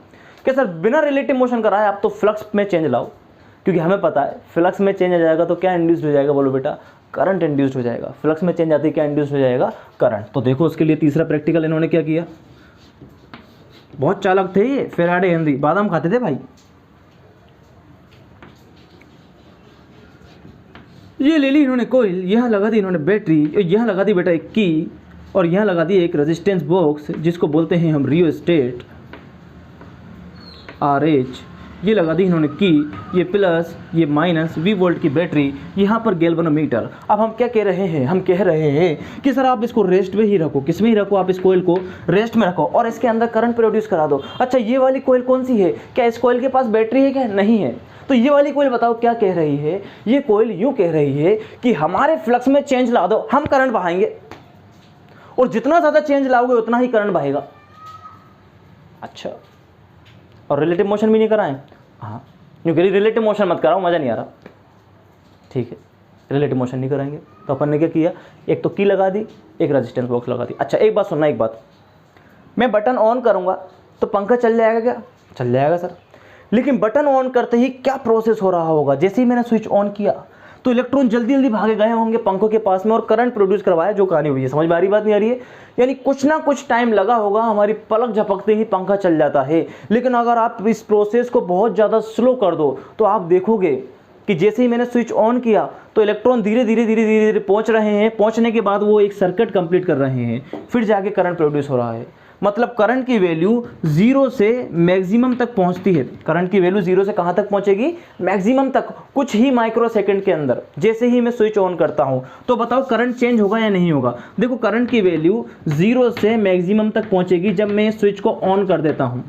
क्या सर बिना रिलेटिव मोशन कराए आप तो फ्लक्स में चेंज लाओ? क्योंकि हमें पता है फ्लक्स में चेंज आ जाएगा तो क्या इंड्यूस्ड हो जाएगा? बोलो बेटा, करंट इंड्यूस्ड हो जाएगा। फ्लक्स में चेंज आती है, क्या इंड्यूस्ड हो जाएगा? करंट। तो देखो उसके लिए तीसरा प्रैक्टिकल इन्होंने क्या किया, बहुत चालाक थे ये फेराडे हेनरी, बादाम खाते थे भाई। ये ले ली इन्होंने कोयल, यहाँ लगा दी इन्होंने बैटरी, यहाँ लगा दी बेटा एक की, और यहाँ लगा दी एक रेजिस्टेंस बॉक्स जिसको बोलते हैं हम रियोस्टेट, RH। ये लगा दी इन्होंने की, ये प्लस ये माइनस, V वोल्ट की बैटरी, यहाँ पर गैल्वेनोमीटर। अब हम क्या कह रहे हैं? हम कह रहे हैं कि सर आप इसको रेस्ट में ही रखो। किस में ही रखो? आप इस कोयल को रेस्ट में रखो और इसके अंदर करंट प्रोड्यूस करा दो। अच्छा, ये वाली कोयल कौन सी है? क्या इस कोयल के पास बैटरी है क्या? नहीं है। तो ये वाली कोयल बताओ क्या कह रही है? ये कोयल यूँ कह रही है कि हमारे फ्लक्स में चेंज ला दो, हम करंट बहाएंगे, और जितना ज़्यादा चेंज लाओगे उतना ही करंट बहेगा। अच्छा, और रिलेटिव मोशन भी नहीं कराएं? हाँ, क्योंकि रिलेटिव मोशन मत कराओ, मज़ा नहीं आ रहा। ठीक है, रिलेटिव मोशन नहीं कराएंगे। तो अपन ने क्या किया? एक तो की लगा दी, एक रेजिस्टेंस बॉक्स लगा दी। अच्छा, एक बात सुनना, एक बात, मैं बटन ऑन करूँगा तो पंखा चल जाएगा क्या? चल जाएगा सर। लेकिन बटन ऑन करते ही क्या प्रोसेस हो रहा होगा? जैसे ही मैंने स्विच ऑन किया तो इलेक्ट्रॉन जल्दी जल्दी भागे गए होंगे पंखों के पास में और करंट प्रोड्यूस करवाया, जो कहानी हुई है। समझ में आ रही बात? नहीं आ रही है? यानी कुछ ना कुछ टाइम लगा होगा, हमारी पलक झपकते ही पंखा चल जाता है। लेकिन अगर आप इस प्रोसेस को बहुत ज़्यादा स्लो कर दो तो आप देखोगे कि जैसे ही मैंने स्विच ऑन किया तो इलेक्ट्रॉन धीरे धीरे धीरे धीरे धीरे पहुँच रहे हैं, पहुँचने के बाद वो एक सर्किट कंप्लीट कर रहे हैं, फिर जाके करंट प्रोड्यूस हो रहा है। मतलब करंट की वैल्यू 0 से मैक्सिमम तक पहुंचती है। करंट की वैल्यू 0 से कहां तक पहुंचेगी? मैक्सिमम तक, कुछ ही माइक्रो सेकंड के अंदर। जैसे ही मैं स्विच ऑन करता हूं तो बताओ करंट चेंज होगा या नहीं होगा? देखो करंट की वैल्यू 0 से मैक्सिमम तक पहुंचेगी जब मैं स्विच को ऑन कर देता हूं।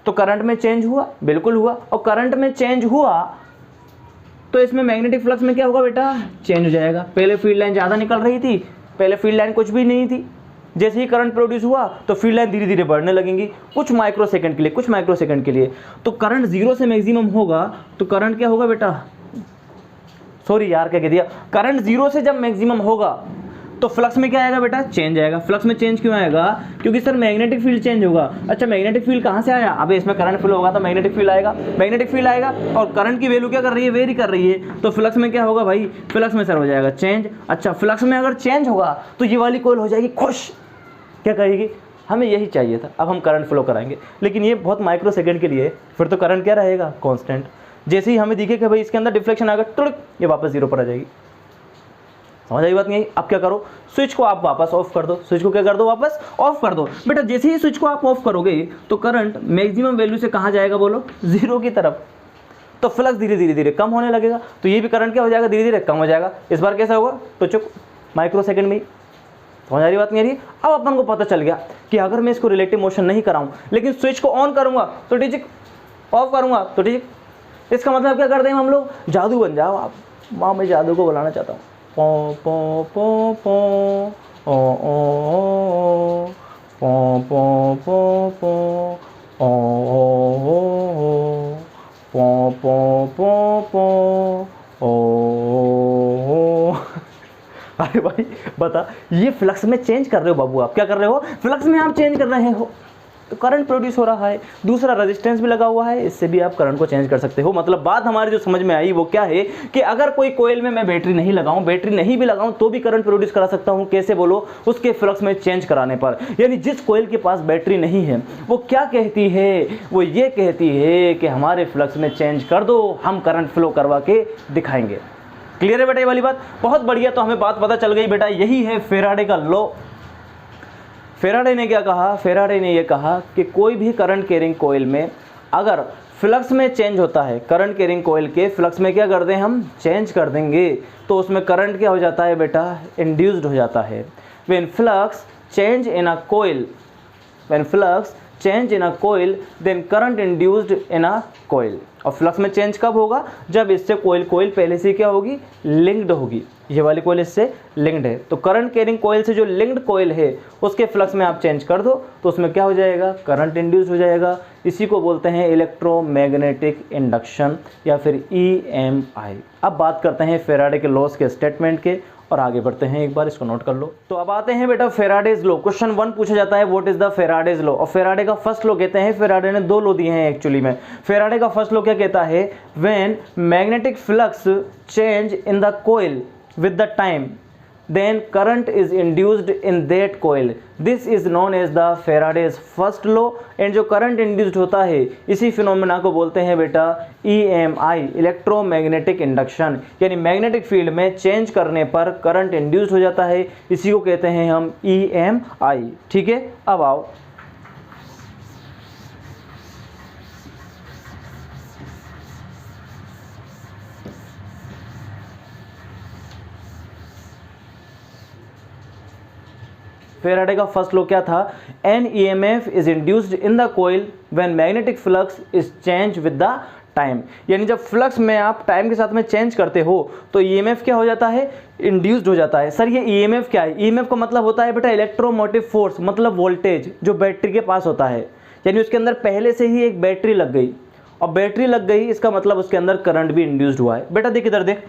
तो करंट में चेंज हुआ? बिल्कुल हुआ। और करंट में चेंज हुआ तो इसमें मैग्नेटिक फ्लक्स में क्या होगा बेटा? चेंज हो जाएगा। पहले फील्ड लाइन ज़्यादा निकल रही थी, पहले फील्ड लाइन कुछ भी नहीं थी। जैसे ही करंट प्रोड्यूस हुआ तो फील्ड लाइन धीरे धीरे बढ़ने लगेंगी, कुछ माइक्रो सेकंड के लिए, कुछ माइक्रो सेकंड के लिए। तो करंट 0 से मैक्सिमम होगा तो करंट क्या होगा बेटा? सॉरी यार, क्या कह दिया? करंट 0 से जब मैक्सिमम होगा तो फ्लक्स में क्या आएगा बेटा? चेंज आएगा। फ्लक्स में चेंज क्यों आएगा? क्योंकि सर मैग्नेटिक फील्ड चेंज होगा। अच्छा, मैग्नेटिक फील्ड कहाँ से आया? अबे इसमें करंट फ्लो होगा तो मैग्नेटिक फील्ड आएगा। मैग्नेटिक फील्ड आएगा और करंट की वैल्यू क्या कर रही है? वेरी कर रही है। तो फ्लक्स में क्या होगा भाई? फ्लक्स में सर हो जाएगा चेंज। अच्छा, फ्लक्स में अगर चेंज होगा तो ये वाली कॉइल हो जाएगी खुश। क्या कहेगी? हमें यही चाहिए था, अब हम करंट फ्लो कराएंगे। लेकिन ये बहुत माइक्रो सेकंड के लिए, फिर तो करंट क्या रहेगा? कांस्टेंट। जैसे ही हमें दिखे कि भाई इसके अंदर डिफ्लेक्शन आएगा, तुरंत ये वापस 0 पर आ जाएगी। समझ आई बात नहीं? अब क्या करो? स्विच को आप वापस ऑफ कर दो। स्विच को क्या कर दो? वापस ऑफ कर दो। बेटा जैसे ही स्विच को आप ऑफ करोगे तो करंट मैक्सिमम वैल्यू से कहाँ जाएगा बोलो? 0 की तरफ। तो फ्लक्स धीरे धीरे धीरे कम होने लगेगा। तो ये भी करंट क्या हो जाएगा? धीरे धीरे कम हो जाएगा। इस बार कैसा होगा? तो चुप, माइक्रो सेकंड में ही। समझ आ रही बात नहीं आ रही? अब अपन को पता चल गया कि अगर मैं इसको रिलेटिव मोशन नहीं कराऊं लेकिन स्विच को ऑन करूंगा तो ठीक, ऑफ करूंगा तो ठीक। इसका मतलब क्या कर दें हम लोग? जादू बन जाओ आप। माँ, मैं जादू को बुलाना चाहता हूँ। पो पो पो पो ओ ओ पो पो पो पो ओ ओ पो पो पो पो ओ। अरे भाई बता, ये फ्लक्स में चेंज कर रहे हो बाबू आप। क्या कर रहे हो? फ्लक्स में आप चेंज कर रहे हो तो करंट प्रोड्यूस हो रहा है। दूसरा रेजिस्टेंस भी लगा हुआ है, इससे भी आप करंट को चेंज कर सकते हो। मतलब बात हमारी जो समझ में आई वो क्या है कि अगर कोई कोयल में मैं बैटरी नहीं लगाऊं, बैटरी नहीं भी लगाऊं तो भी करंट प्रोड्यूस करा सकता हूं। कैसे बोलो? उसके फ्लक्स में चेंज कराने पर। यानी जिस कोयल के पास बैटरी नहीं है वो क्या कहती है? वो ये कहती है कि हमारे फ्लक्स में चेंज कर दो, हम करंट फ्लो करवा के दिखाएंगे। क्लियर है बेटा ये वाली बात? बहुत बढ़िया। तो हमें बात पता चल गई बेटा, यही है फेराडे का लॉ। फेराडे ने क्या कहा? फेराडे ने ये कहा कि कोई भी करंट कैरिंग कोयल में अगर फ्लक्स में चेंज होता है, करंट कैरिंग कोयल के फ्लक्स में क्या कर दें हम? चेंज कर देंगे तो उसमें करंट क्या हो जाता है बेटा? इंड्यूस्ड हो जाता है। When flux change in a coil, when flux change in a coil then current induced in a coil. और फ्लक्स में चेंज कब होगा? जब इससे कोयल पहले से क्या होगी? लिंक्ड होगी। ये वाली कोयल इससे लिंक्ड है। तो करंट कैरिंग कोयल से जो लिंक्ड कोयल है उसके फ्लक्स में आप चेंज कर दो तो उसमें क्या हो जाएगा? करंट इंड्यूस हो जाएगा। इसी को बोलते हैं इलेक्ट्रोमैग्नेटिक इंडक्शन या फिर EMI। अब बात करते हैं फेराडे के लॉस के स्टेटमेंट के और आगे बढ़ते हैं। एक बार इसको नोट कर लो। तो अब आते हैं बेटा फेराडेज लॉ। क्वेश्चन 1 पूछा जाता है what is the Faraday's law. और फेराडे का फर्स्ट लॉ कहते हैं, फेराडे ने 2 लॉ दिए हैं एक्चुअली में। फेराडे का फर्स्ट लॉ क्या कहता है? When magnetic flux change in the coil with the time then current is induced in that coil, this is known as the Faraday's first law। and जो current induced होता है इसी phenomena को बोलते हैं बेटा EMI, इलेक्ट्रोमैग्नेटिक इंडक्शन। यानी magnetic field में चेंज करने पर करंट इंड्यूस्ड हो जाता है, इसी को कहते हैं हम EMI। ठीक है, अब आओ फेराडे का फर्स्ट लॉ क्या था? An EMF is induced in the coil when magnetic flux is change with the time. यानी जब फ्लक्स में आप टाइम के साथ में चेंज करते हो तो EMF क्या हो जाता है? इंड्यूस्ड हो जाता है। सर ये EMF क्या है? EMF का मतलब होता है बेटा इलेक्ट्रोमोटिव फोर्स, मतलब वोल्टेज जो बैटरी के पास होता है। यानी उसके अंदर पहले से ही एक बैटरी लग गई और बैटरी लग गई इसका मतलब उसके अंदर करंट भी इंड्यूस्ड हुआ है। बेटा देख इधर देख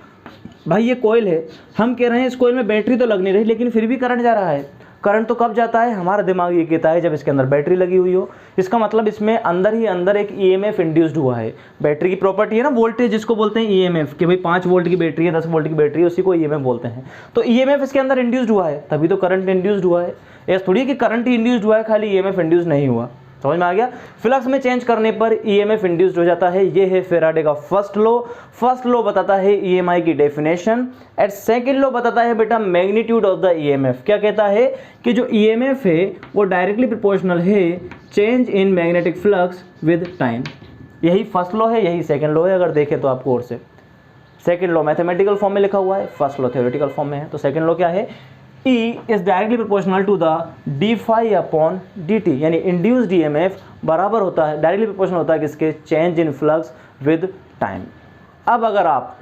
भाई, ये कोयल है, हम कह रहे हैं इस कोयल में बैटरी तो लग नहीं रही लेकिन फिर भी करंट जा रहा है। करंट तो कब जाता है? हमारा दिमाग ये कहता है जब इसके अंदर बैटरी लगी हुई हो। इसका मतलब इसमें अंदर ही अंदर एक EMF इंड्यूस्ड हुआ है। बैटरी की प्रॉपर्टी है ना वोल्टेज, जिसको बोलते हैं EMF, कि भाई 5 वोल्ट की बैटरी है, 10 वोल्ट की बैटरी है, उसी को EMF बोलते हैं। तो EMF इसके अंदर इंड्यूस्ड हुआ है तभी तो करंट इंड्यूस्ड हुआ है। ऐसा थोड़ी कि करंट ही इंड्यूस्ड हुआ है खाली EMF इंड्यूस्ड नहीं हुआ। समझ में आ गया। फ्लक्स में चेंज करने पर ईएमएफ इंड्यूस्ड हो जाता है। ये है फेराडे का फर्स्ट लॉ। फर्स्ट लॉ बताता है ईएमआई की डेफिनेशन एंड सेकंड लॉ बताता है बेटा मैग्नीट्यूड ऑफ द ईएमएफ। क्या कहता है कि जो ईएमएफ है वो डायरेक्टली प्रोपोर्शनल है change in magnetic flux with time. यही फर्स्ट लॉ है, यही सेकंड लॉ है। अगर देखें तो आपको और से सेकंड लॉ मैथमेटिकल फॉर्म में लिखा हुआ है, फर्स्ट लॉ थ्योरेटिकल फॉर्म में है। तो सेकंड लॉ क्या है, E is directly proportional to the d phi upon D t, यानी इंड्यूस्ड ईएमएफ बराबर होता है, डायरेक्टली प्रोपोर्शनल होता है किसके, change in flux with time. अब अगर आप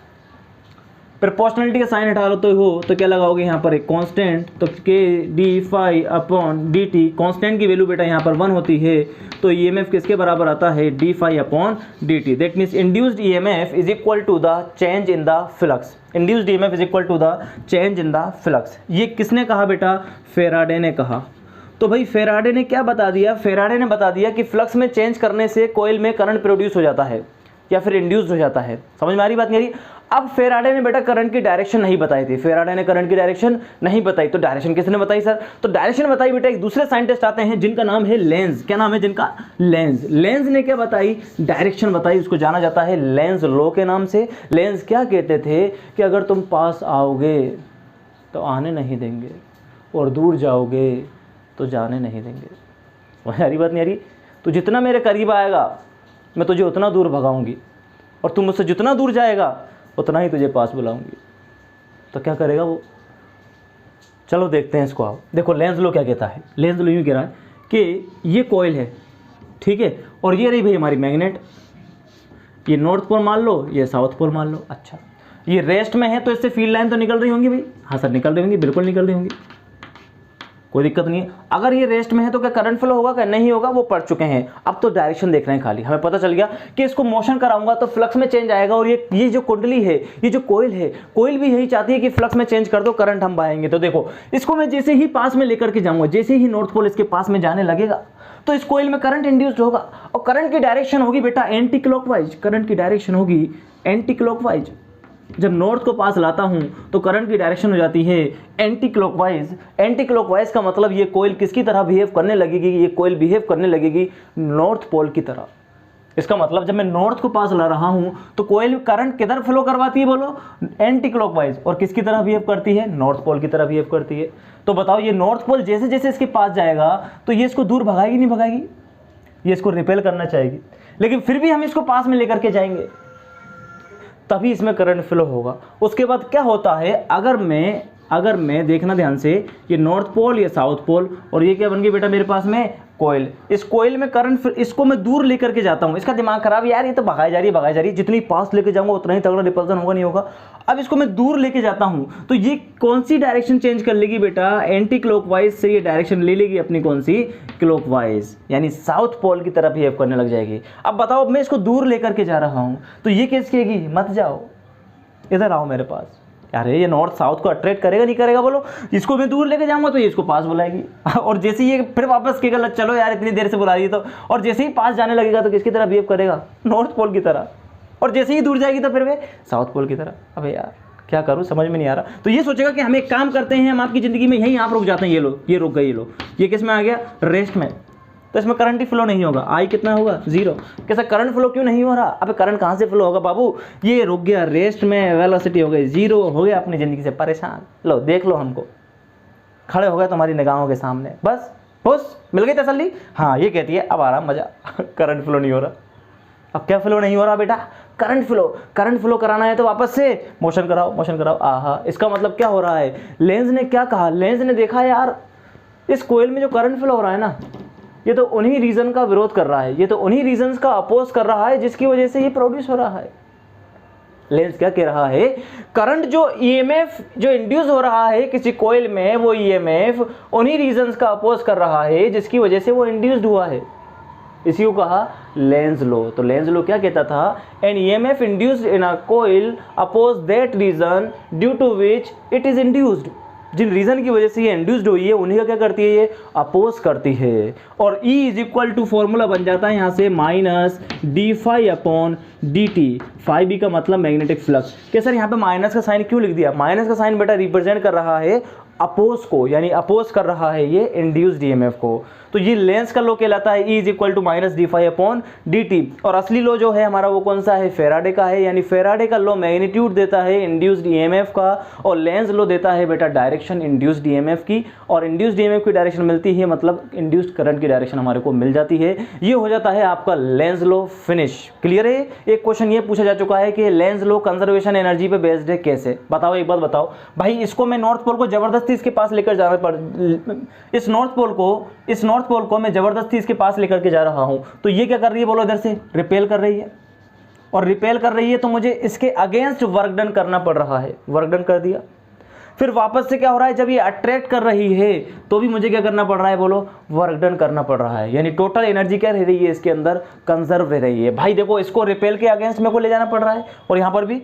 प्रोपोर्शनलिटी का साइन हटा लो तो क्या लगाओगे यहाँ पर एक कांस्टेंट, तो K D phi upon D t, constant की वैल्यू बेटा यहाँ पर 1 होती है, तो ईएमएफ किसके बराबर आता है, d phi upon D t. That means induced EMF is equal to the change in the flux. Induced EMF is equal to the change in the flux. ये किसने कहा बेटा, फेराडे ने कहा। तो भाई फेराडे ने क्या बता दिया, फेराडे ने बता दिया कि फ्लक्स में चेंज करने से कोयल में करंट प्रोड्यूस हो जाता है या फिर इंड्यूस्ड हो जाता है। समझ में आ रही बात मेरी। अब फेराडे ने बेटा करंट की डायरेक्शन नहीं बताई थी, फेराडे ने करंट की डायरेक्शन नहीं बताई, तो डायरेक्शन किसने बताई सर, तो डायरेक्शन बताई बेटा एक दूसरे साइंटिस्ट आते हैं जिनका नाम है लेंज। क्या नाम है जिनका, लेंज। लेंज ने क्या बताई, डायरेक्शन बताई, उसको जाना जाता है लेंज लॉ के नाम से। लेंज क्या कहते थे कि अगर तुम पास आओगे तो आने नहीं देंगे और दूर जाओगे तो जाने नहीं देंगे। यारी बात नहीं आ रही, तो जितना मेरे करीब आएगा मैं तुझे उतना दूर भगाऊंगी और तुम मुझसे जितना दूर जाएगा उतना ही तुझे पास बुलाऊंगी। तो क्या करेगा वो, चलो देखते हैं इसको। आप देखो लेंज लो क्या कहता है। लेंज लो यूँ कह रहा है कि ये कॉइल है, ठीक है, और ये रही भाई हमारी मैग्नेट, ये नॉर्थ पोल मान लो, ये साउथ पोल मान लो। अच्छा ये रेस्ट में है तो इससे फील्ड लाइन तो निकल रही होंगी भाई, हाँ सर निकल रही होंगी, बिल्कुल निकल रही होंगी, कोई दिक्कत नहीं है। अगर ये रेस्ट में है तो क्या करंट फ्लो होगा, क्या नहीं होगा, वो पढ़ चुके हैं। अब तो डायरेक्शन देख रहे हैं खाली, हमें पता चल गया कि इसको मोशन कराऊंगा तो फ्लक्स में चेंज आएगा। और ये जो कुंडली है, ये जो कोयल है, कोयल भी यही चाहती है कि फ्लक्स में चेंज कर दो, करंट हम पाएंगे। तो देखो इसको मैं जैसे ही पास में लेकर के जाऊंगा, जैसे ही नॉर्थ पोल इसके पास में जाने लगेगा तो इस कोयल में करंट इंड्यूस्ड होगा और करंट की डायरेक्शन होगी बेटा एंटी क्लॉकवाइज। करंट की डायरेक्शन होगी एंटी क्लॉकवाइज। जब नॉर्थ को पास लाता हूं तो करंट की डायरेक्शन हो जाती है एंटी क्लॉकवाइज। एंटी क्लॉकवाइज का मतलब ये कोयल किसकी तरह बिहेव करने लगेगी, ये कोयल बिहेव करने लगेगी नॉर्थ पोल की तरह। इसका मतलब जब मैं नॉर्थ को पास ला रहा हूं तो कोयल करंट किधर फ्लो करवाती है, बोलो एंटी क्लॉकवाइज, और किसकी तरह बिहेव करती है, नॉर्थ पोल की तरह बिहेव करती है। तो बताओ ये नॉर्थ पोल जैसे जैसे इसके पास जाएगा तो ये इसको दूर भगाएगी नहीं भगाएगी, ये इसको रिपेल करना चाहेगी, लेकिन फिर भी हम इसको पास में लेकर के जाएंगे तभी इसमें करंट फ्लो होगा। उसके बाद क्या होता है, अगर मैं देखना ध्यान से, ये नॉर्थ पोल, ये साउथ पोल, और ये क्या बन गई बेटा मेरे पास में कोयल। इस कोयल में करंट, इसको मैं दूर लेकर के जाता हूँ, इसका दिमाग खराब, यार ये तो भगाई जा रही है, जितनी पास लेके जाऊंगा उतना ही तगड़ा रिपल्सन होगा नहीं होगा। अब इसको मैं दूर लेके जाता हूँ तो ये कौन सी डायरेक्शन चेंज कर लेगी बेटा, एंटी क्लॉकवाइज से ये डायरेक्शन ले लेगी अपनी, कौन सी, क्लॉकवाइज, यानी साउथ पोल की तरफ बिहेव करने लग जाएगी। अब बताओ मैं इसको दूर लेकर के जा रहा हूँ तो ये कैसे कहेगी, मत जाओ इधर आओ मेरे पास। अरे ये नॉर्थ साउथ को अट्रैक्ट करेगा नहीं करेगा, बोलो। इसको मैं दूर लेके जाऊंगा तो ये इसको पास बुलाएगी और जैसे ये फिर वापस कहेगा चलो यार इतनी देर से बुला रही है तो, और जैसे ही पास जाने लगेगा तो किसकी तरह बिहेव करेगा, नॉर्थ पोल की तरह, और जैसे ही दूर जाएगी तो फिर वे साउथ पोल की तरह। अबे यार क्या करूँ, समझ में नहीं आ रहा। तो ये सोचेगा कि हम एक काम करते हैं, हम आपकी ज़िंदगी में यहीं आप रुक जाते हैं, ये लो ये रुक गए, ये लो ये किस में आ गया, रेस्ट में, तो इसमें करंट ही फ्लो नहीं होगा। आई कितना होगा, 0। कैसा करंट फ्लो क्यों नहीं हो रहा, अबे करंट कहाँ से फ्लो होगा बाबू, ये रुक गया रेस्ट में, वेलोसिटी हो गई 0, हो गया अपनी ज़िंदगी से परेशान। लो देख लो हमको, खड़े हो गए तुम्हारी निगाहों के सामने, बस खुश, मिल गई तसल्ली। हाँ ये कहती है अब आराम मजा करंट फ्लो नहीं हो रहा। अब क्या फ्लो नहीं हो रहा बेटा, करंट फ्लो कराना है तो वापस से मोशन कराओ। आहा, इसका मतलब क्या हो रहा है, लेंज ने क्या कहा, लेंज ने देखा यार इस कोयल में जो करंट फ्लो हो रहा है ना, ये तो उन्हीं रीजन का विरोध कर रहा है, ये तो उन्हीं रीजंस का अपोज कर रहा है जिसकी वजह से ये प्रोड्यूस हो रहा है। लेंज क्या कह रहा है, करंट जो ईएमएफ जो इंड्यूस हो रहा है किसी कोयल में, वो ईएमएफ उन्हीं रीजंस का अपोज कर रहा है जिसकी वजह से वो इंड्यूस्ड हुआ है। इसी को कहा लेंज लॉ। तो लेंज लॉ क्या कहता था, an EMF induced in a coil oppose that reason due to which it is induced. जिन रीजन की वजह से ये इंड्यूस्ड हुई है उन्हीं का क्या करती है, ये अपोज करती है। और E is equal to formula बन जाता है यहाँ से minus D phi upon D t. Phi B का मतलब मैग्नेटिक फ्लक्स। क्या सर यहाँ पे माइनस का साइन क्यों लिख दिया, माइनस का साइन बेटा रिप्रेजेंट कर रहा है अपोज को, यानी अपोज कर रहा है ये इंड्यूस्ड ईएमएफ को। तो ये लेंस का लॉ कहलाता है, E is equal to minus D phi upon D t. और असली लॉ जो है हमारा वो कौन सा है, फेराडे का है, यानी फेराडे का लॉ मैग्नीट्यूड देता है इंड्यूस्ड ईएमएफ का, और लेंस लॉ देता है बेटा डायरेक्शन इंड्यूस्ड ईएमएफ की। और इंड्यूस्ड ईएमएफ की डायरेक्शन मिलती है, मतलब इंड्यूस्ड करंट की डायरेक्शन हमारे को मिल जाती है। ये हो जाता है आपका लेंस लॉ फिनिश। क्लियर है। एक क्वेश्चन ये पूछा जा चुका है कि लेंस लॉ कंजर्वेशन एनर्जी पे बेस्ड है, कैसे? बताओ, एक बात बताओ भाई। इसको मैं नॉर्थ पोल को जबरदस्ती इसके पास लेकर जाना पड़, इस नॉर्थ पोल को मैं जबरदस्ती इसके पास लेकर के जा रहा हूं, तो ये क्या कर रही है बोलो, इधर से रिपेल कर रही है, और रिपेल कर रही है तो मुझे इसके अगेंस्ट वर्क डन करना पड़ रहा है। वर्क डन कर दिया, फिर वापस से क्या हो रहा है, जब ये अट्रैक्ट कर रही है तो भी मुझे क्या करना पड़ रहा है बोलो, वर्क डन करना पड़ रहा है। यानी टोटल एनर्जी क्या रह रही है इसके अंदर, कंजर्व रह रही है। भाई देखो, इसको रिपेल के अगेंस्ट मेरे को ले जाना पड़ रहा है, और यहां पर भी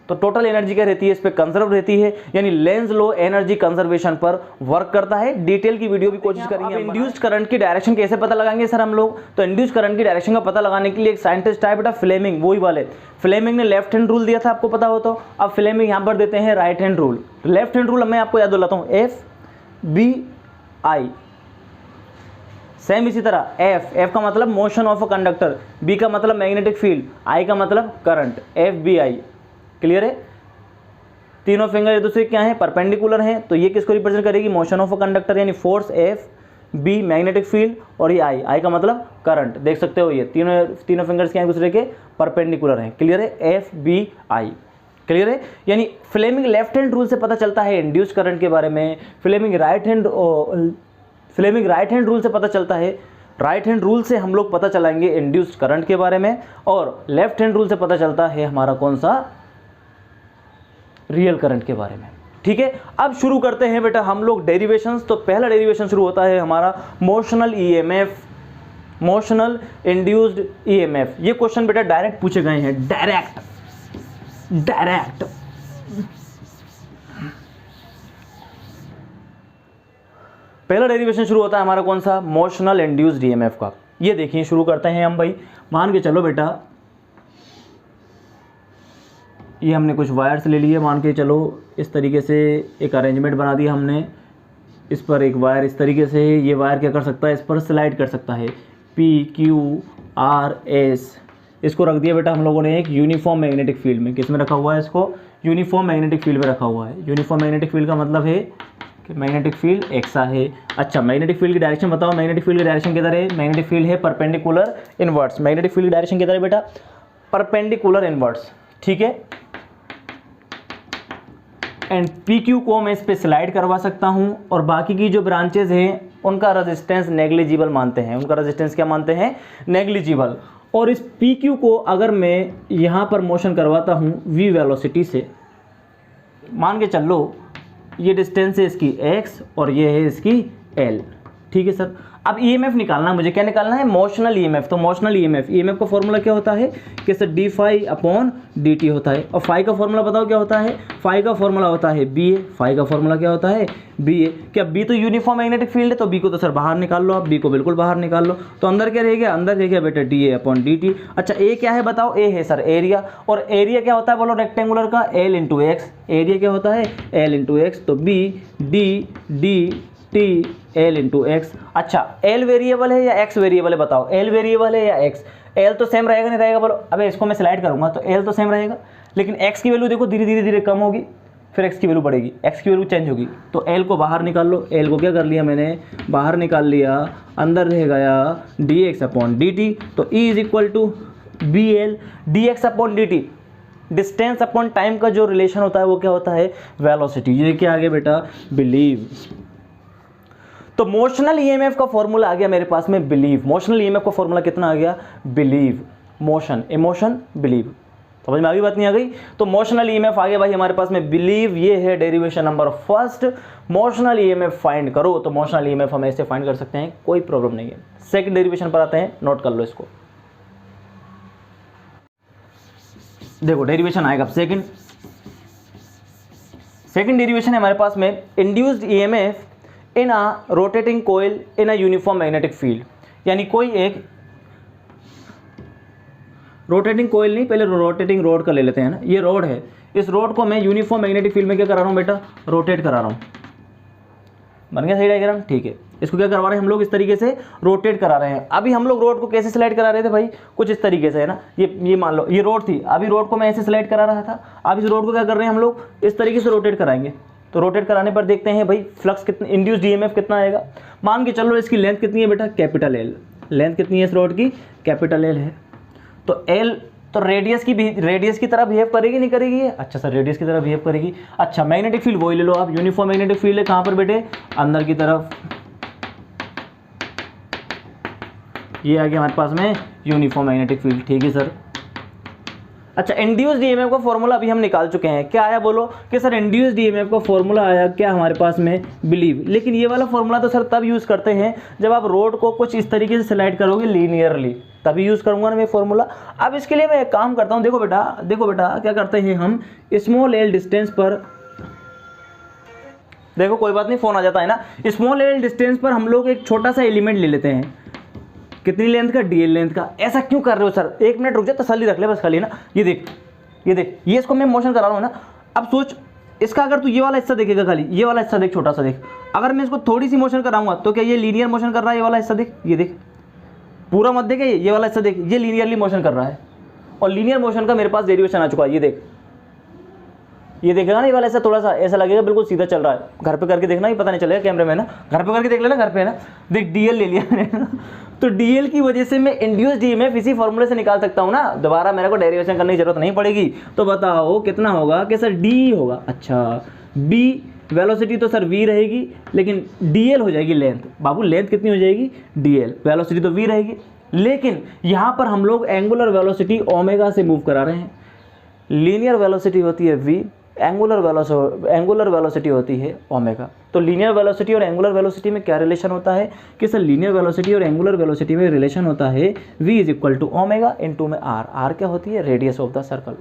तो टोटल एनर्जी क्या रहती है, इस पे कंजर्व रहती है। यानी लेंस लो एनर्जी कंजर्वेशन पर वर्क करता है। डिटेल की वीडियो भी कोशिश करेंगे। इंड्यूस्ड करंट की डायरेक्शन कैसे पता लगाएंगे सर हम लोग? तो इंड्यूस्ड करंट की डायरेक्शन का पता लगाने के लिए एक साइंटिस्ट है बेटा, फ्लेमिंग, वही वाले फ्लेमिंग ने लेफ्ट हैंड रूल दिया था, आपको पता हो तो। अब फ्लेमिंग यहाँ पर देते हैं right hand rule. Left hand rule मैं आपको याद दिलाता हूँ, FBI। सेम इसी तरह F का मतलब motion of a conductor, B का मतलब मैग्नेटिक फील्ड, I का मतलब करंट, FBI। क्लियर है। तीनों फिंगर एक दूसरे क्या है, परपेंडिकुलर हैं, तो ये किसको रिप्रेजेंट करेगी, मोशन ऑफ अ कंडक्टर, यानी force F, B magnetic field, और ये I का मतलब करंट। देख सकते हो ये तीनों फिंगर्स क्या है, एक दूसरे के परपेंडिकुलर हैं। क्लियर है, FBI। क्लियर है। यानी फ्लेमिंग लेफ्ट हैंड रूल से पता चलता है इंड्यूस्ड करंट के बारे में, फ्लेमिंग राइट हैंड रूल से पता चलता है, राइट हैंड रूल से हम लोग पता चलाएंगे इंड्यूस्ड करंट के बारे में, और लेफ्ट हैंड रूल से पता चलता है हमारा कौन सा, रियल करंट के बारे में। ठीक है, अब शुरू करते हैं बेटा हम लोग डेरिवेशंस। तो पहला डेरिवेशन शुरू होता है हमारा motional EMF, motional induced EMF. ये क्वेश्चन बेटा डायरेक्ट पूछे गए हैं, डायरेक्ट। पहला डेरिवेशन शुरू होता है हमारा कौन सा, मोशनल इंड्यूस्ड ईएमएफ का। ये देखिए शुरू करते हैं हम भाई। मान के चलो बेटा, ये हमने कुछ वायर्स ले लिए, मान के चलो इस तरीके से एक अरेंजमेंट बना दिया हमने। इस पर एक वायर इस तरीके से, ये वायर क्या कर सकता है, इस पर स्लाइड कर सकता है, PQRS। इसको रख दिया बेटा हम लोगों ने एक यूनिफॉर्म मैग्नेटिक फील्ड में। किस में रखा हुआ है इसको, यूनिफॉर्म मैग्नेटिक फील्ड में रखा हुआ है। यूनिफॉर्म मैग्नेटिक फील्ड का मतलब है कि मैग्नेटिक फील्ड एक्सा है। अच्छा, मैग्नेटिक फील्ड की डायरेक्शन बताओ, मैग्नेटिक फील्ड की डायरेक्शन किधर है, मैग्नेटिक फील्ड है परपेंडिकुलर इनवर्ट्स। मैग्नेटिक फील्ड की डायरेक्शन किधर है बेटा, परपेंडिकुलर इनवर्ट्स। ठीक है, एंड PQ को मैं इस पे स्लाइड करवा सकता हूं, और बाकी की जो ब्रांचेज हैं उनका रेजिस्टेंस नेग्लिजिबल मानते हैं। उनका रेजिस्टेंस क्या मानते हैं, नेग्लिजिबल। और इस PQ को अगर मैं यहाँ पर मोशन करवाता हूँ v वेलोसिटी से, मान के चल लो ये डिस्टेंस है इसकी x और ये है इसकी l। ठीक है सर। अब EMF निकालना है मुझे, क्या निकालना है, मोशनल EMF। तो मोशनल EMF का फॉर्मूला क्या होता है, कि sir d phi upon D T होता है। और फाई का फॉर्मूला बताओ क्या होता है, फाई का फॉर्मूला होता है BA। फाई का फॉर्मूला क्या होता है, BA। क्या B तो यूनिफॉर्म मैग्नेटिक फील्ड है, तो B को तो सर बाहर निकाल लो आप, B को बिल्कुल बाहर निकाल लो। तो अंदर क्या रह गया, अंदर रह गया बेटा DA अपॉन DT। अच्छा, A क्या है बताओ, A है सर एरिया, और एरिया क्या होता है बोलो, रेक्टेंगुलर का L इंटू एक्स। एरिया क्या होता है, L इंटू एक्स। तो B D T L into x. अच्छा, L वेरिएबल है या X वेरिएबल है बताओ, L वेरिएबल है या X? L तो सेम रहेगा, नहीं रहेगा बोलो। अबे इसको मैं स्लाइड करूंगा तो L तो सेम रहेगा, लेकिन X की वैल्यू देखो धीरे धीरे कम होगी, फिर X की वैल्यू बढ़ेगी, X की वैल्यू चेंज होगी। तो L को बाहर निकाल लो। L को क्या कर लिया मैंने, बाहर निकाल लिया, अंदर रह गया dx अपॉन dt। तो E is equal to BL dx upon dt। Distance upon time का जो रिलेशन होता है वो क्या होता है, वेलोसिटी। ये क्या आ गया बेटा, बिलीव। तो मोशनल ईएमएफ का फॉर्मूला आ गया मेरे पास में, बिलीव। मोशनल ईएमएफ का फॉर्मूला कितना आ गया, बिलीव। Motion, emotion, believe. समझ में आ गई बात, नहीं आ गई? तो मोशनल ईएमएफ आ गया भाई हमारे पास में, बिलीव। ये है derivation number first. Motional EMF find करो, तो मोशनल ईएमएफ हम ऐसे फाइंड कर सकते हैं, कोई प्रॉब्लम नहीं है। सेकंड डेरिवेशन पर आते हैं, नोट कर लो इसको। देखो डेरिवेशन आएगा अब सेकंड डेरिवेशन है हमारे पास में, induced EMF in a rotating coil in a uniform magnetic field. यानी कोई एक रोटेटिंग कोयल नहीं, पहले रोटेटिंग रोड का ले लेते हैं ना। ये रोड है, इस रॉड को मैं यूनिफॉर्म मैग्नेटिक फील्ड में क्या करा रहा हूँ बेटा, रोटेट करा रहा हूँ। बन गया सही डायग्राम, ठीक है। इसको क्या करवा रहे हैं हम लोग, इस तरीके से रोटेट करा रहे हैं। अभी हम लोग रोड को कैसे स्लाइड करा रहे थे भाई, कुछ इस तरीके से है ना, ये मान लो ये रोड थी, अभी रोड को मैं ऐसे स्लाइड करा रहा था, अब इस रोड को क्या कर रहे हैं हम लोग, इस तरीके से रोटेट कराएंगे। तो रोटेट कराने पर देखते हैं भाई फ्लक्स कितना, इंड्यूस डीएमएफ कितना आएगा। मान के चलो इसकी लेंथ कितनी है बेटा, कैपिटल एल, लेंथ कितनी है इस रोड की, कैपिटल एल है। तो एल तो रेडियस की तरह बिहेव करेगी नहीं करेगी ये, अच्छा सर रेडियस की तरह बिहेव करेगी। अच्छा मैग्नेटिक फील्ड वही ले लो आप, यूनिफॉर्म मैग्नेटिक फील्ड है कहाँ पर बेटे, अंदर की तरफ। ये आ गया हमारे पास में यूनिफॉर्म मैग्नेटिक फील्ड, ठीक है सर। अच्छा इंड्यूस डीएमएफ का फॉर्मूला अभी हम निकाल चुके हैं, क्या आया बोलो कि सर इंड्यूस डीएमएफ का फॉर्मूला आया क्या हमारे पास में, बिलीव। लेकिन ये वाला फॉर्मूला तो सर तब यूज़ करते हैं जब आप रोड को कुछ इस तरीके से स्लाइड करोगे लीनियरली, तभी यूज़ करूंगा ना मैं फॉर्मूला। अब इसके लिए मैं एक काम करता हूँ, देखो बेटा क्या करते हैं हम, स्मॉल एल डिस्टेंस पर, देखो कोई बात नहीं फ़ोन आ जाता है ना, स्मॉल एल डिस्टेंस पर हम लोग एक छोटा सा एलिमेंट ले लेते हैं, कितनी लेंथ का, डीएल लेंथ का। ऐसा क्यों कर रहे हो सर, एक मिनट रुक जा, तसल्ली रख ले बस खाली ना। ये देख ये इसको मैं मोशन करा रहा हूँ ना। अब सोच इसका, अगर तू ये वाला हिस्सा देखेगा, खाली ये वाला हिस्सा देख, छोटा सा देख, अगर मैं इसको थोड़ी सी मोशन कराऊंगा तो क्या ये लीनियर मोशन कर रहा है, ये वाला हिस्सा देख, ये देख पूरा मत देखे, ये वाला हिस्सा देख, ये लीनियरली मोशन कर रहा है। और लीनियर मोशन का मेरे पास डेरिवेशन आ चुका है, ये देख, ये देखेगा ना, ये वाला ऐसा थोड़ा सा ऐसा लगेगा बिल्कुल सीधा चल रहा है। घर पे करके देखना, ही पता नहीं चलेगा कैमरे में ना, घर पे करके देख लेना, घर पे है ना, देख डीएल ले लिया मैंने तो डीएल की वजह से मैं इंड्यूस डीएमएफ इसी फॉर्मूले से निकाल सकता हूँ ना, दोबारा मेरे को डेरिवेशन करने की जरूरत नहीं पड़ेगी। तो बताओ कितना होगा कि सर डी होगा। अच्छा बी वेलोसिटी तो सर वी रहेगी, लेकिन डीएल हो जाएगी लेंथ। बाबू लेंथ कितनी हो जाएगी, डीएल, वेलोसिटी तो वी रहेगी। लेकिन यहाँ पर हम लोग एंगुलर वेलोसिटी ओमेगा से मूव करा रहे हैं, लीनियर वेलोसिटी होती है वी, एंगुलर वेलोसिटी होती है ओमेगा। तो लीनियर वेलोसिटी और एंगुलर वेलोसिटी में क्या रिलेशन होता है कि सर लीनियर वेलोसिटी और एंगुलर वेलोसिटी में रिलेशन होता है v is equal to omega into में r। r क्या होती है, रेडियस ऑफ द सर्कल।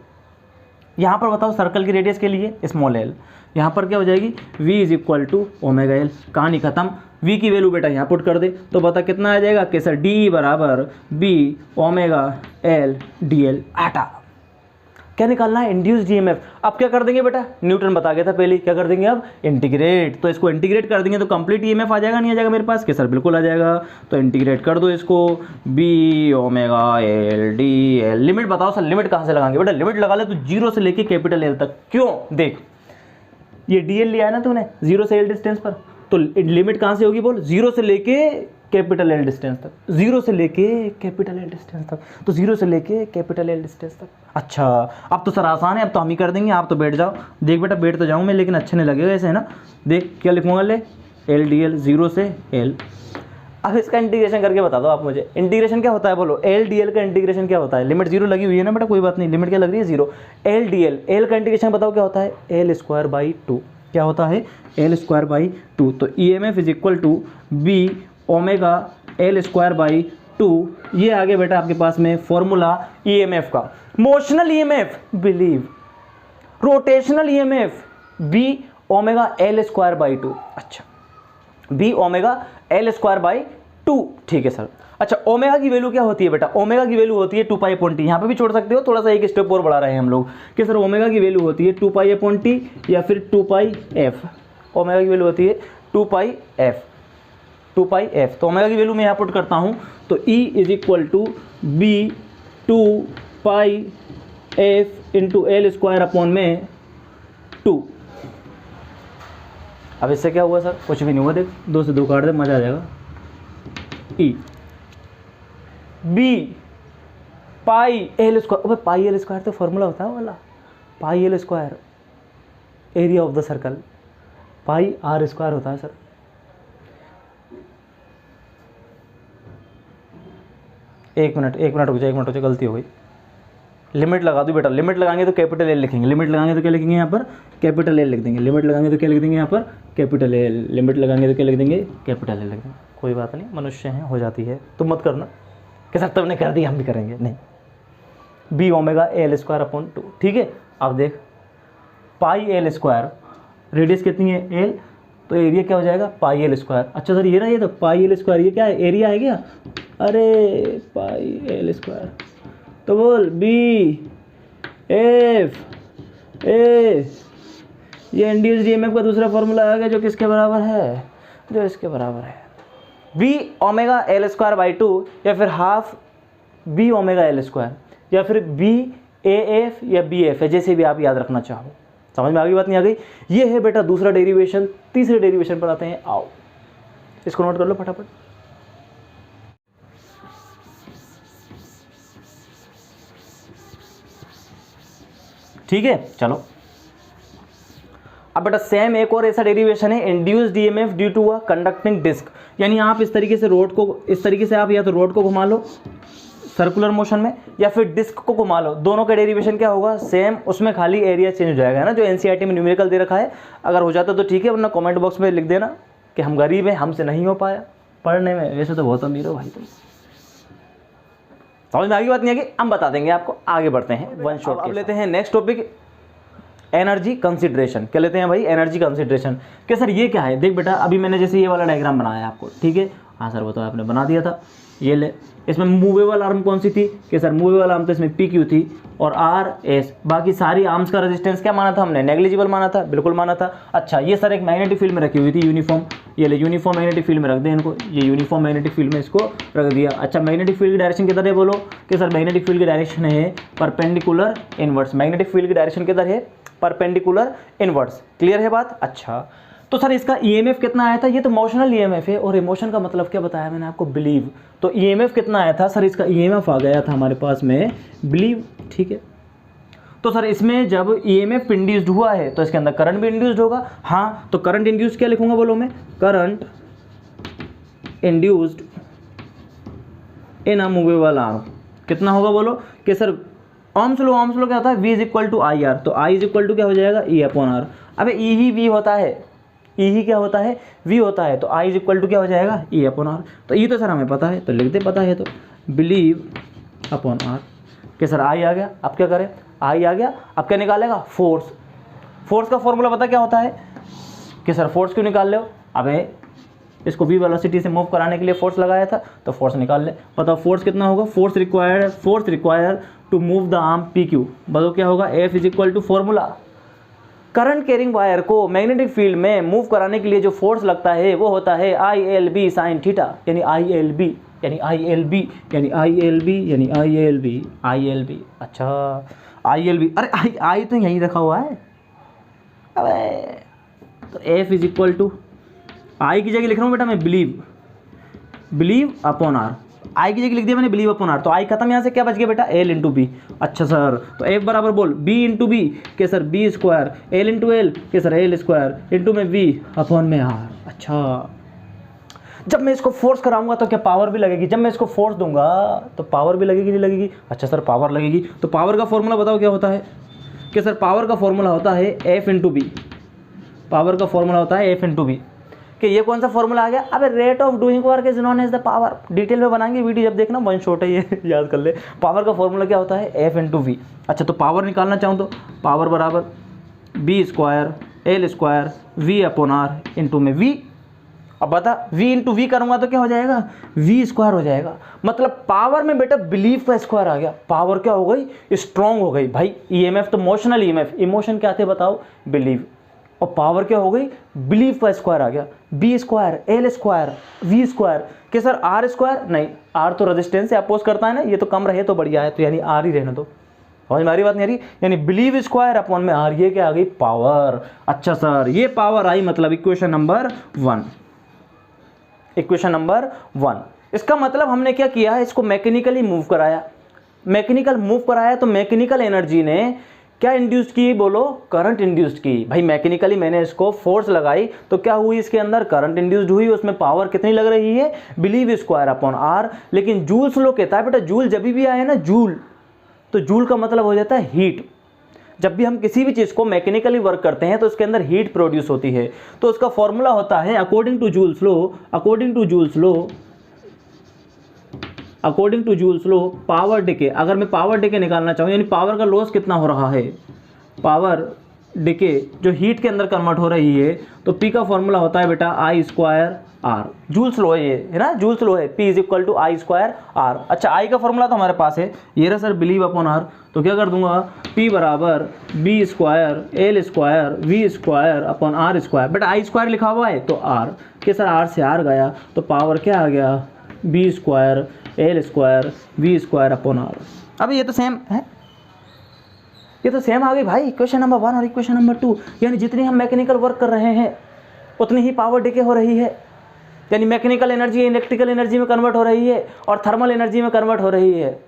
यहाँ पर बताओ सर्कल की रेडियस के लिए स्मॉल l, यहाँ पर क्या हो जाएगी v is equal to omega l। कहानी खत्म। v की वैल्यू बेटा यहाँ पुट कर दे तो बता कितना आ जाएगा कि सर d बराबर b ओमेगा l dl आटा। क्या निकालना है, इंड्यूस डीएमएफ। अब क्या कर देंगे बेटा, न्यूटन बता गया था पहले, क्या कर देंगे अब इंटीग्रेट। तो इसको इंटीग्रेट कर देंगे तो कंप्लीट ईएमएफ आ जाएगा, नहीं आ जाएगा मेरे पास, कि सर बिल्कुल आ जाएगा। तो इंटीग्रेट कर दो इसको, B omega L d L. Limit बताओ सर, लिमिट कहाँ से लगाएंगे बेटा, लिमिट लगा ले तो जीरो से लेके कैपिटल एल तक। क्यों, देख ये डीएल लिया है ना तूने जीरो से एल डिस्टेंस पर, तो लिमिट कहाँ से होगी बोल, जीरो से लेके कैपिटल एल डिस्टेंस तक, जीरो से लेके कैपिटल एल डिस्टेंस तक, तो जीरो से लेके कैपिटल एल डिस्टेंस तक। अच्छा अब तो सर आसान है, अब तो हम ही कर देंगे, आप तो बैठ जाओ। देख बेटा बैठ तो जाऊँ मैं, लेकिन अच्छा नहीं लगेगा ऐसे है ना। देख क्या लिखूंगा, ले एल डी एल जीरो से एल। अब इसका इंटीग्रेशन करके बता दो आप मुझे, इंटीग्रेशन क्या होता है बोलो, एल डी एल का इंटीग्रेशन क्या होता है। लिमिट जीरो लगी हुई है ना बेटा, कोई बात नहीं, लिमिट क्या लग रही है zero. L d L, L का इंटीग्रेशन बताओ क्या होता है, एल स्क्वायर बाई टू। क्या होता है, एल स्क्वायर बाई टू। तो E M F is equal to B omega L square by two. ये आगे बेटा आपके पास में फॉर्मूला ईएमएफ का। Motional EMF believe, rotational EMF B omega L square by two. अच्छा B omega L square by two, ठीक है सर। अच्छा ओमेगा की वैल्यू क्या होती है बेटा, ओमेगा की वैल्यू होती है 2 पाई अपॉन टी। यहाँ पे भी छोड़ सकते हो, थोड़ा सा एक स्टेप और बढ़ा रहे हैं हम लोग कि सर ओमेगा की वैल्यू होती है 2 पाई अपॉन टी या फिर 2 पाई एफ। ओमेगा की वैल्यू होती है 2 पाई एफ, 2 पाई एफ। तो ओमेगा की वैल्यू मैं यहाँ पुट करता हूँ, तो E is equal to B 2 pi F into L square upon में 2। अब इससे क्या हुआ सर, कुछ भी नहीं हुआ, देख 2 से 2 काट दे, मजा आ जाएगा। E B pi L square, अबे पाई एल स्क्वायर तो फॉर्मूला होता है वाला, pi L square area of the circle, pi R square होता है सर। एक मिनट रुक जाए, गलती हो गई। लिमिट लगा दो बेटा, लिमिट लगाएंगे तो कैपिटल एल लिखेंगे, लिमिट लगाएंगे तो क्या लिखेंगे यहाँ पर, कैपिटल एल लिख देंगे। लिमिट लगाएंगे तो क्या लिख देंगे यहाँ पर, कैपिटल एल। लिमिट लगाएंगे तो क्या लिख देंगे, कैपिटल एल लिख देंगे। कोई बात नहीं, मनुष्य हैं, हो जाती है, तुम मत करना कि सर तुमने कर दी हम भी करेंगे, नहीं। B omega L square upon 2, ठीक है। अब देख पाई एल स्क्वायर, रेडियस कितनी है एल, तो एरिया क्या हो जाएगा पाई एल स्क्वायर। अच्छा सर ये ना, ये तो पाई एल स्क्वायर, ये क्या है, एरिया है क्या, अरे पाई एल स्क्वायर। तो बोल बी एफ ए ये इंड्यूस्ड ईएमएफ का दूसरा फॉर्मूला आ गया जो किसके बराबर है, जो इसके बराबर है v omega L square by 2 या फिर half b omega L square या फिर b ए एफ या बी एफ है, जैसे भी आप याद रखना चाहो। समझ में आ गई बात नहीं आ गई? ये है बेटा दूसरा डेरिवेशन। तीसरे डेरिवेशन पर आते हैं, आओ इसको नोट कर लो फटाफट। ठीक है चलो, अब बेटा सेम एक और ऐसा डेरिवेशन है induced EMF due to a conducting disc. यानी आप इस तरीके से रोड को, इस तरीके से आप या तो रोड को घुमा लो सर्कुलर मोशन में या फिर डिस्क को घुमा लो, दोनों का डेरिवेशन क्या होगा सेम, उसमें खाली एरिया चेंज हो जाएगा, है ना, जो एनसीईआरटी में न्यूमेरिकल दे रखा है। अगर हो जाता तो ठीक है, वरना कमेंट बॉक्स में लिख देना कि हम गरीब हैं, हमसे नहीं हो पाया पढ़ने में, वैसे तो बहुत अमीर हो भाई तुम। समझ में आगे बात नहीं आगे, हम बता देंगे आपको। आगे बढ़ते हैं वन शॉट। अब लेते हैं नेक्स्ट टॉपिक, एनर्जी कंसिडरेशन। क्या लेते हैं भाई? Energy consideration. क्या सर ये क्या है? देख बेटा, अभी मैंने जैसे ये वाला डायग्राम बनाया आपको, ठीक है, हाँ सर बताओ, आपने बना दिया था, ये ले, इसमें मूवेबल आर्म कौन सी थी? कि सर मूवेबल आर्म तो इसमें पी क्यू थी और आर एस, बाकी सारी आर्म्स का रेजिस्टेंस क्या माना था हमने? नेग्लिजिबल माना था, बिल्कुल माना था। अच्छा, ये सर एक मैग्नेटिक फील्ड में रखी हुई थी यूनिफॉर्म, ये ले यूनिफॉर्म मैग्नेटिक फील्ड में रख दें इनको, ये यूनिफॉर्म मैग्नेटिक फील्ड में इसको रख दिया। अच्छा, मैग्नेटिक फील्ड की डायरेक्शन किधर है बोलो? कि सर मैग्नेटिक फील्ड की डायरेक्शन है परपेंडिकुलर इनवर्स। मैग्नेटिक फील्ड की डायरेक्शन किधर है? Perpendicular inverse. क्लियर है बात? अच्छा, तो सर इसका ईएमएफ कितना आया था? ये तो मोशनल ईएमएफ है, और इमोशन का मतलब क्या बताया मैंने आपको? बिलीव। तो ईएमएफ कितना आया था सर? इसका ईएमएफ आ गया था हमारे पास में बिलीव। ठीक है, तो सर इसमें जब ईएमएफ इंड्यूस्ड हुआ है तो इसके अंदर करंट भी इंड्यूस्ड होगा। हाँ, तो करंट इंड्यूस्ड क्या लिखूंगा बोलो मैं? Current induced in a movable arm कितना होगा बोलो? कि सर ओम्स लो क्या होता है? V is equal to I R, तो I इज इक्वल टू क्या हो जाएगा? E upon R. अबे E ही V होता है, E ही क्या होता है? V होता है, तो I इज इक्वल टू क्या हो जाएगा? E upon R. तो E तो सर हमें पता है, तो लिख दे, पता है तो बिलीव अपॉन आर। कि सर I आ गया, अब क्या करें? I आ गया, अब क्या निकालेगा? फोर्स। फोर्स का फॉर्मूला पता क्या होता है? कि सर फोर्स क्यों निकाल लो? अबे इसको v वेलोसिटी से मूव कराने के लिए फोर्स लगाया था, तो फोर्स निकाल ले। बताओ फोर्स कितना होगा? Force required to move the arm P Q. बताओ क्या होगा? F is equal to formula, current carrying wire को मैग्नेटिक फील्ड में मूव कराने के लिए जो फोर्स लगता है वो होता है ILB साइन थीटा, यानी ILB। अच्छा ILB, अरे I तो यहीं रखा हुआ है। अबे तो F is equal to, I की जगह लिख रहा हूँ बेटा मैं बिलीव अपॉन आर। I की जगह लिख दिया मैंने बिलीव अपॉन आर, तो I खत्म, यहाँ से क्या बच गया बेटा? L into B. अच्छा सर, तो F बराबर बोल B इंटू बी, के sir B square, L into L, के सर L स्क्वायर इंटू में V अपॉन में R। अच्छा, जब मैं इसको फोर्स कराऊंगा तो क्या पावर भी लगेगी? जब मैं इसको फोर्स दूंगा तो पावर भी लगेगी, नहीं लगेगी? अच्छा सर पावर लगेगी, तो पावर का फॉर्मूला बताओ क्या होता है? कि सर पावर का फॉर्मूला होता है F इंटू बी। पावर का फॉर्मूला होता है F इंटू बी। कि ये कौन सा फॉर्मूला आ गया? अबे rate of doing work is known as the power. Detail में बनाएंगे वीडियो, जब देखना वन शॉट है ये याद कर ले। पावर का फॉर्मूला क्या होता है? F into V. अच्छा, तो पावर निकालना चाहूँ तो पावर बराबर B square L square V upon R into में V। अब बता, V इंटू वी करूँगा तो क्या हो जाएगा? V स्क्वायर हो जाएगा। मतलब पावर में बेटा बिलीव का स्क्वायर आ गया। पावर क्या हो गई? स्ट्रॉन्ग हो गई भाई। EMF तो मोशनल EMF, इमोशन क्या थे बताओ? बिलीव। और पावर क्या हो गई? बिलीव का स्क्वायर आ गया। B square L square V square. कि सर R स्क्वायर नहीं, R तो रेजिस्टेंस से अपोज करता है ना, ये तो कम रहे तो बढ़िया है, तो यानी R ही रहने दो। समझ में आ रही बात नहीं आ रही? यानी बिलीव स्क्वायर अपॉन में R, ये क्या आ गई? पावर। अच्छा सर, ये पावर आई, मतलब इक्वेशन नंबर 1। Equation number 1। इसका मतलब हमने क्या किया? इसको मैकेनिकली मूव कराया। मैकेनिकल मूव कराया तो मैकेनिकल एनर्जी ने क्या इंड्यूस्ड की बोलो? करंट इंड्यूस्ड की। भाई मैकेनिकली मैंने इसको फोर्स लगाई तो क्या हुई? इसके अंदर करंट इंड्यूस्ड हुई, उसमें पावर कितनी लग रही है? B L V square upon R. लेकिन जूल्स लो कहता है बेटा, जूल जब भी आए ना जूल, तो जूल का मतलब हो जाता है हीट। जब भी हम किसी भी चीज़ को मैकेनिकली वर्क करते हैं तो उसके अंदर हीट प्रोड्यूस होती है, तो उसका फॉर्मूला होता है according to Joule's law power decay. अगर मैं पावर डिके निकालना चाहूँ, यानी पावर का लॉस कितना हो रहा है, पावर डिके जो हीट के अंदर कन्वर्ट हो रही है, तो P का फॉर्मूला होता है बेटा I square R। Joule's law है ये, है ना, जूल्स लो है, P is equal to I square R। अच्छा, I का फॉर्मूला तो हमारे पास है, ये रहा सर बिलीव अपॉन R। तो क्या कर दूंगा, P बराबर B square L square V square upon R square. बेटा I स्क्वायर लिखा हुआ है तो R के सर R से R गया तो पावर क्या आ गया, B square L square V square upon R। अब ये तो सेम है, ये तो सेम आ गई भाई, इक्वेशन नंबर 1 और इक्वेशन नंबर 2। यानी जितनी हम मैकेनिकल वर्क कर रहे हैं उतनी ही पावर डिके हो रही है, यानी मैकेनिकल एनर्जी इलेक्ट्रिकल एनर्जी में कन्वर्ट हो रही है और थर्मल एनर्जी में कन्वर्ट हो रही है।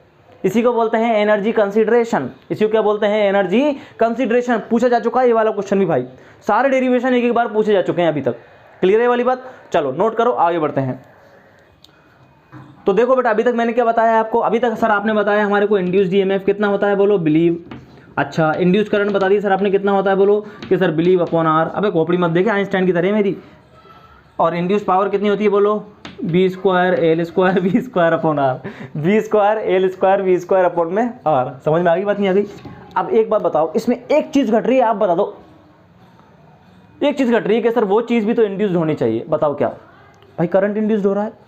इसी को बोलते हैं एनर्जी कंसिडरेशन। इसी को क्या बोलते हैं, एनर्जी कंसिडरेशन। पूछा जा चुका है ये वाला क्वेश्चन भी भाई, सारे डेरिवेशन एक एक बार पूछे जा चुके हैं अभी तक। क्लियर है वाली बात, चलो नोट करो, आगे बढ़ते हैं। तो देखो बेटा, अभी तक मैंने क्या बताया आपको, अभी तक सर आपने बताया हमारे को इंड्यूस्ड ईएमएफ कितना होता है, बोलो बिलीव। अच्छा, इंड्यूस करंट बता दी सर आपने कितना होता है, बोलो कि सर बिलीव अपॉन आर। अबे खोपड़ी मत देखे आइंस्टाइन की तरह मेरी। और इंड्यूस पावर कितनी होती है, बोलो B square L square V square upon R. B square L square V square upon में आर। समझ में आ गई बात, नहीं आ गई? अब एक बात बताओ, इसमें एक चीज़ घट रही है, आप बता दो। एक चीज़ घट रही है कि सर वो चीज़ भी तो इंड्यूस्ड होनी चाहिए, बताओ क्या? भाई करंट इंड्यूस्ड हो रहा है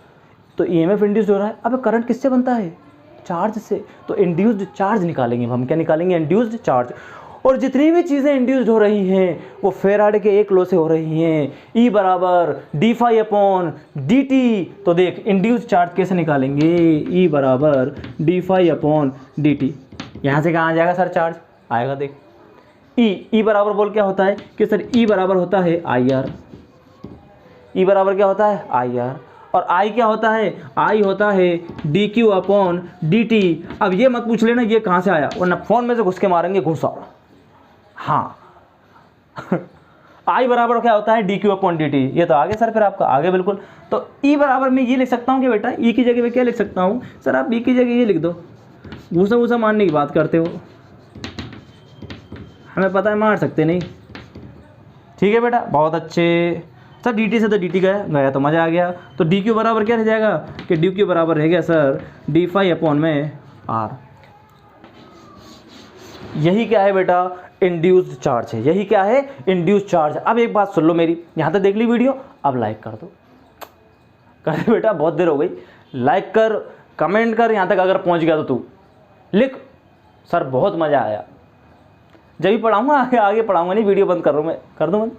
तो ईएमएफ इंड्यूस्ड हो रहा है। अब करंट किससे बनता है, चार्ज से। तो इंड्यूस्ड चार्ज निकालेंगे हम, क्या निकालेंगे, इंड्यूस्ड चार्ज। और जितनी भी चीज़ें इंड्यूस्ड हो रही हैं वो फेराडे के एक लॉ से हो रही हैं, E बराबर d phi upon D t. तो देख इंड्यूस्ड चार्ज कैसे निकालेंगे, E बराबर d phi upon D t. यहाँ से कहाँ आ जाएगा सर चार्ज, आएगा देख E बराबर बोल क्या होता है कि सर E बराबर होता है आई आर। E बराबर क्या होता है, आई आर। और I क्या होता है, I होता है D Q upon D T. अब ये मत पूछ लेना ये कहाँ से आया, वरना फोन में से घुस के मारेंगे घुसा। हाँ I बराबर क्या होता है, D Q upon D T. ये तो आगे सर, फिर आपका आगे बिल्कुल। तो E बराबर मैं ये लिख सकता हूँ कि बेटा E की जगह पे क्या लिख सकता हूँ सर, आप E की जगह ये लिख दो। घूसा घूसा मारने की बात करते हो, हमें पता है मार सकते नहीं। ठीक है बेटा, बहुत अच्छे सर। डी टी से तो डी टी गया तो मज़ा आ गया। तो डी क्यू बराबर क्या रह जाएगा कि डी क्यू बराबर रह गया सर डी फाई अपॉन में आर। यही क्या है बेटा, इंड्यूस्ड चार्ज है। यही क्या है, इंड्यूस्ड चार्ज। अब एक बात सुन लो मेरी, यहाँ तक देख ली वीडियो, अब लाइक कर दो। कर बेटा, बहुत देर हो गई। लाइक कर, कमेंट कर, यहाँ तक अगर पहुँच गया तो तू लिख सर बहुत मज़ा आया। जब भी पढ़ाऊँगा आगे पढ़ाऊँगा नहीं, वीडियो बंद कर रहा हूँ मैं, कर दूँ बंद।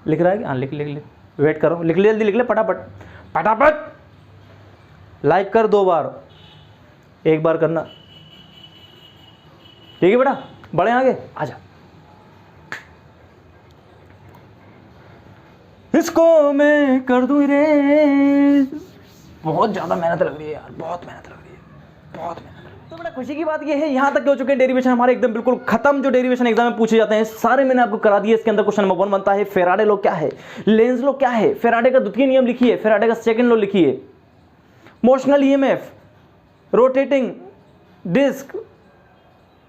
लिख रहा है कि हाँ, लिख लिख लिख, वेट करो, लिख ले जल्दी, लिख ले फटाफट फटाफट। लाइक कर 2 बार, 1 बार करना, ठीक है बेटा? बढ़े आगे, आजा। इसको मैं कर दूं रे। बहुत ज़्यादा मेहनत लग रही है यार, बहुत मेहनत लग रही है, बहुत मेहनत। तो बड़ा खुशी की बात ये है, यहाँ तक हो चुके हैं डेरिवेशन हमारे एकदम बिल्कुल खत्म। जो डेरिवेशन एग्जाम में पूछे जाते हैं सारे मैंने आपको करा दिए। इसके अंदर क्वेश्चन नंबर 1 बनता है फेराडे लॉ क्या है, लेंज लॉ क्या है, फेराडे का द्वितीय नियम लिखिए, फेराडे का सेकंड लॉ लिखिए, मोशनल ईएमएफ, रोटेटिंग डिस्क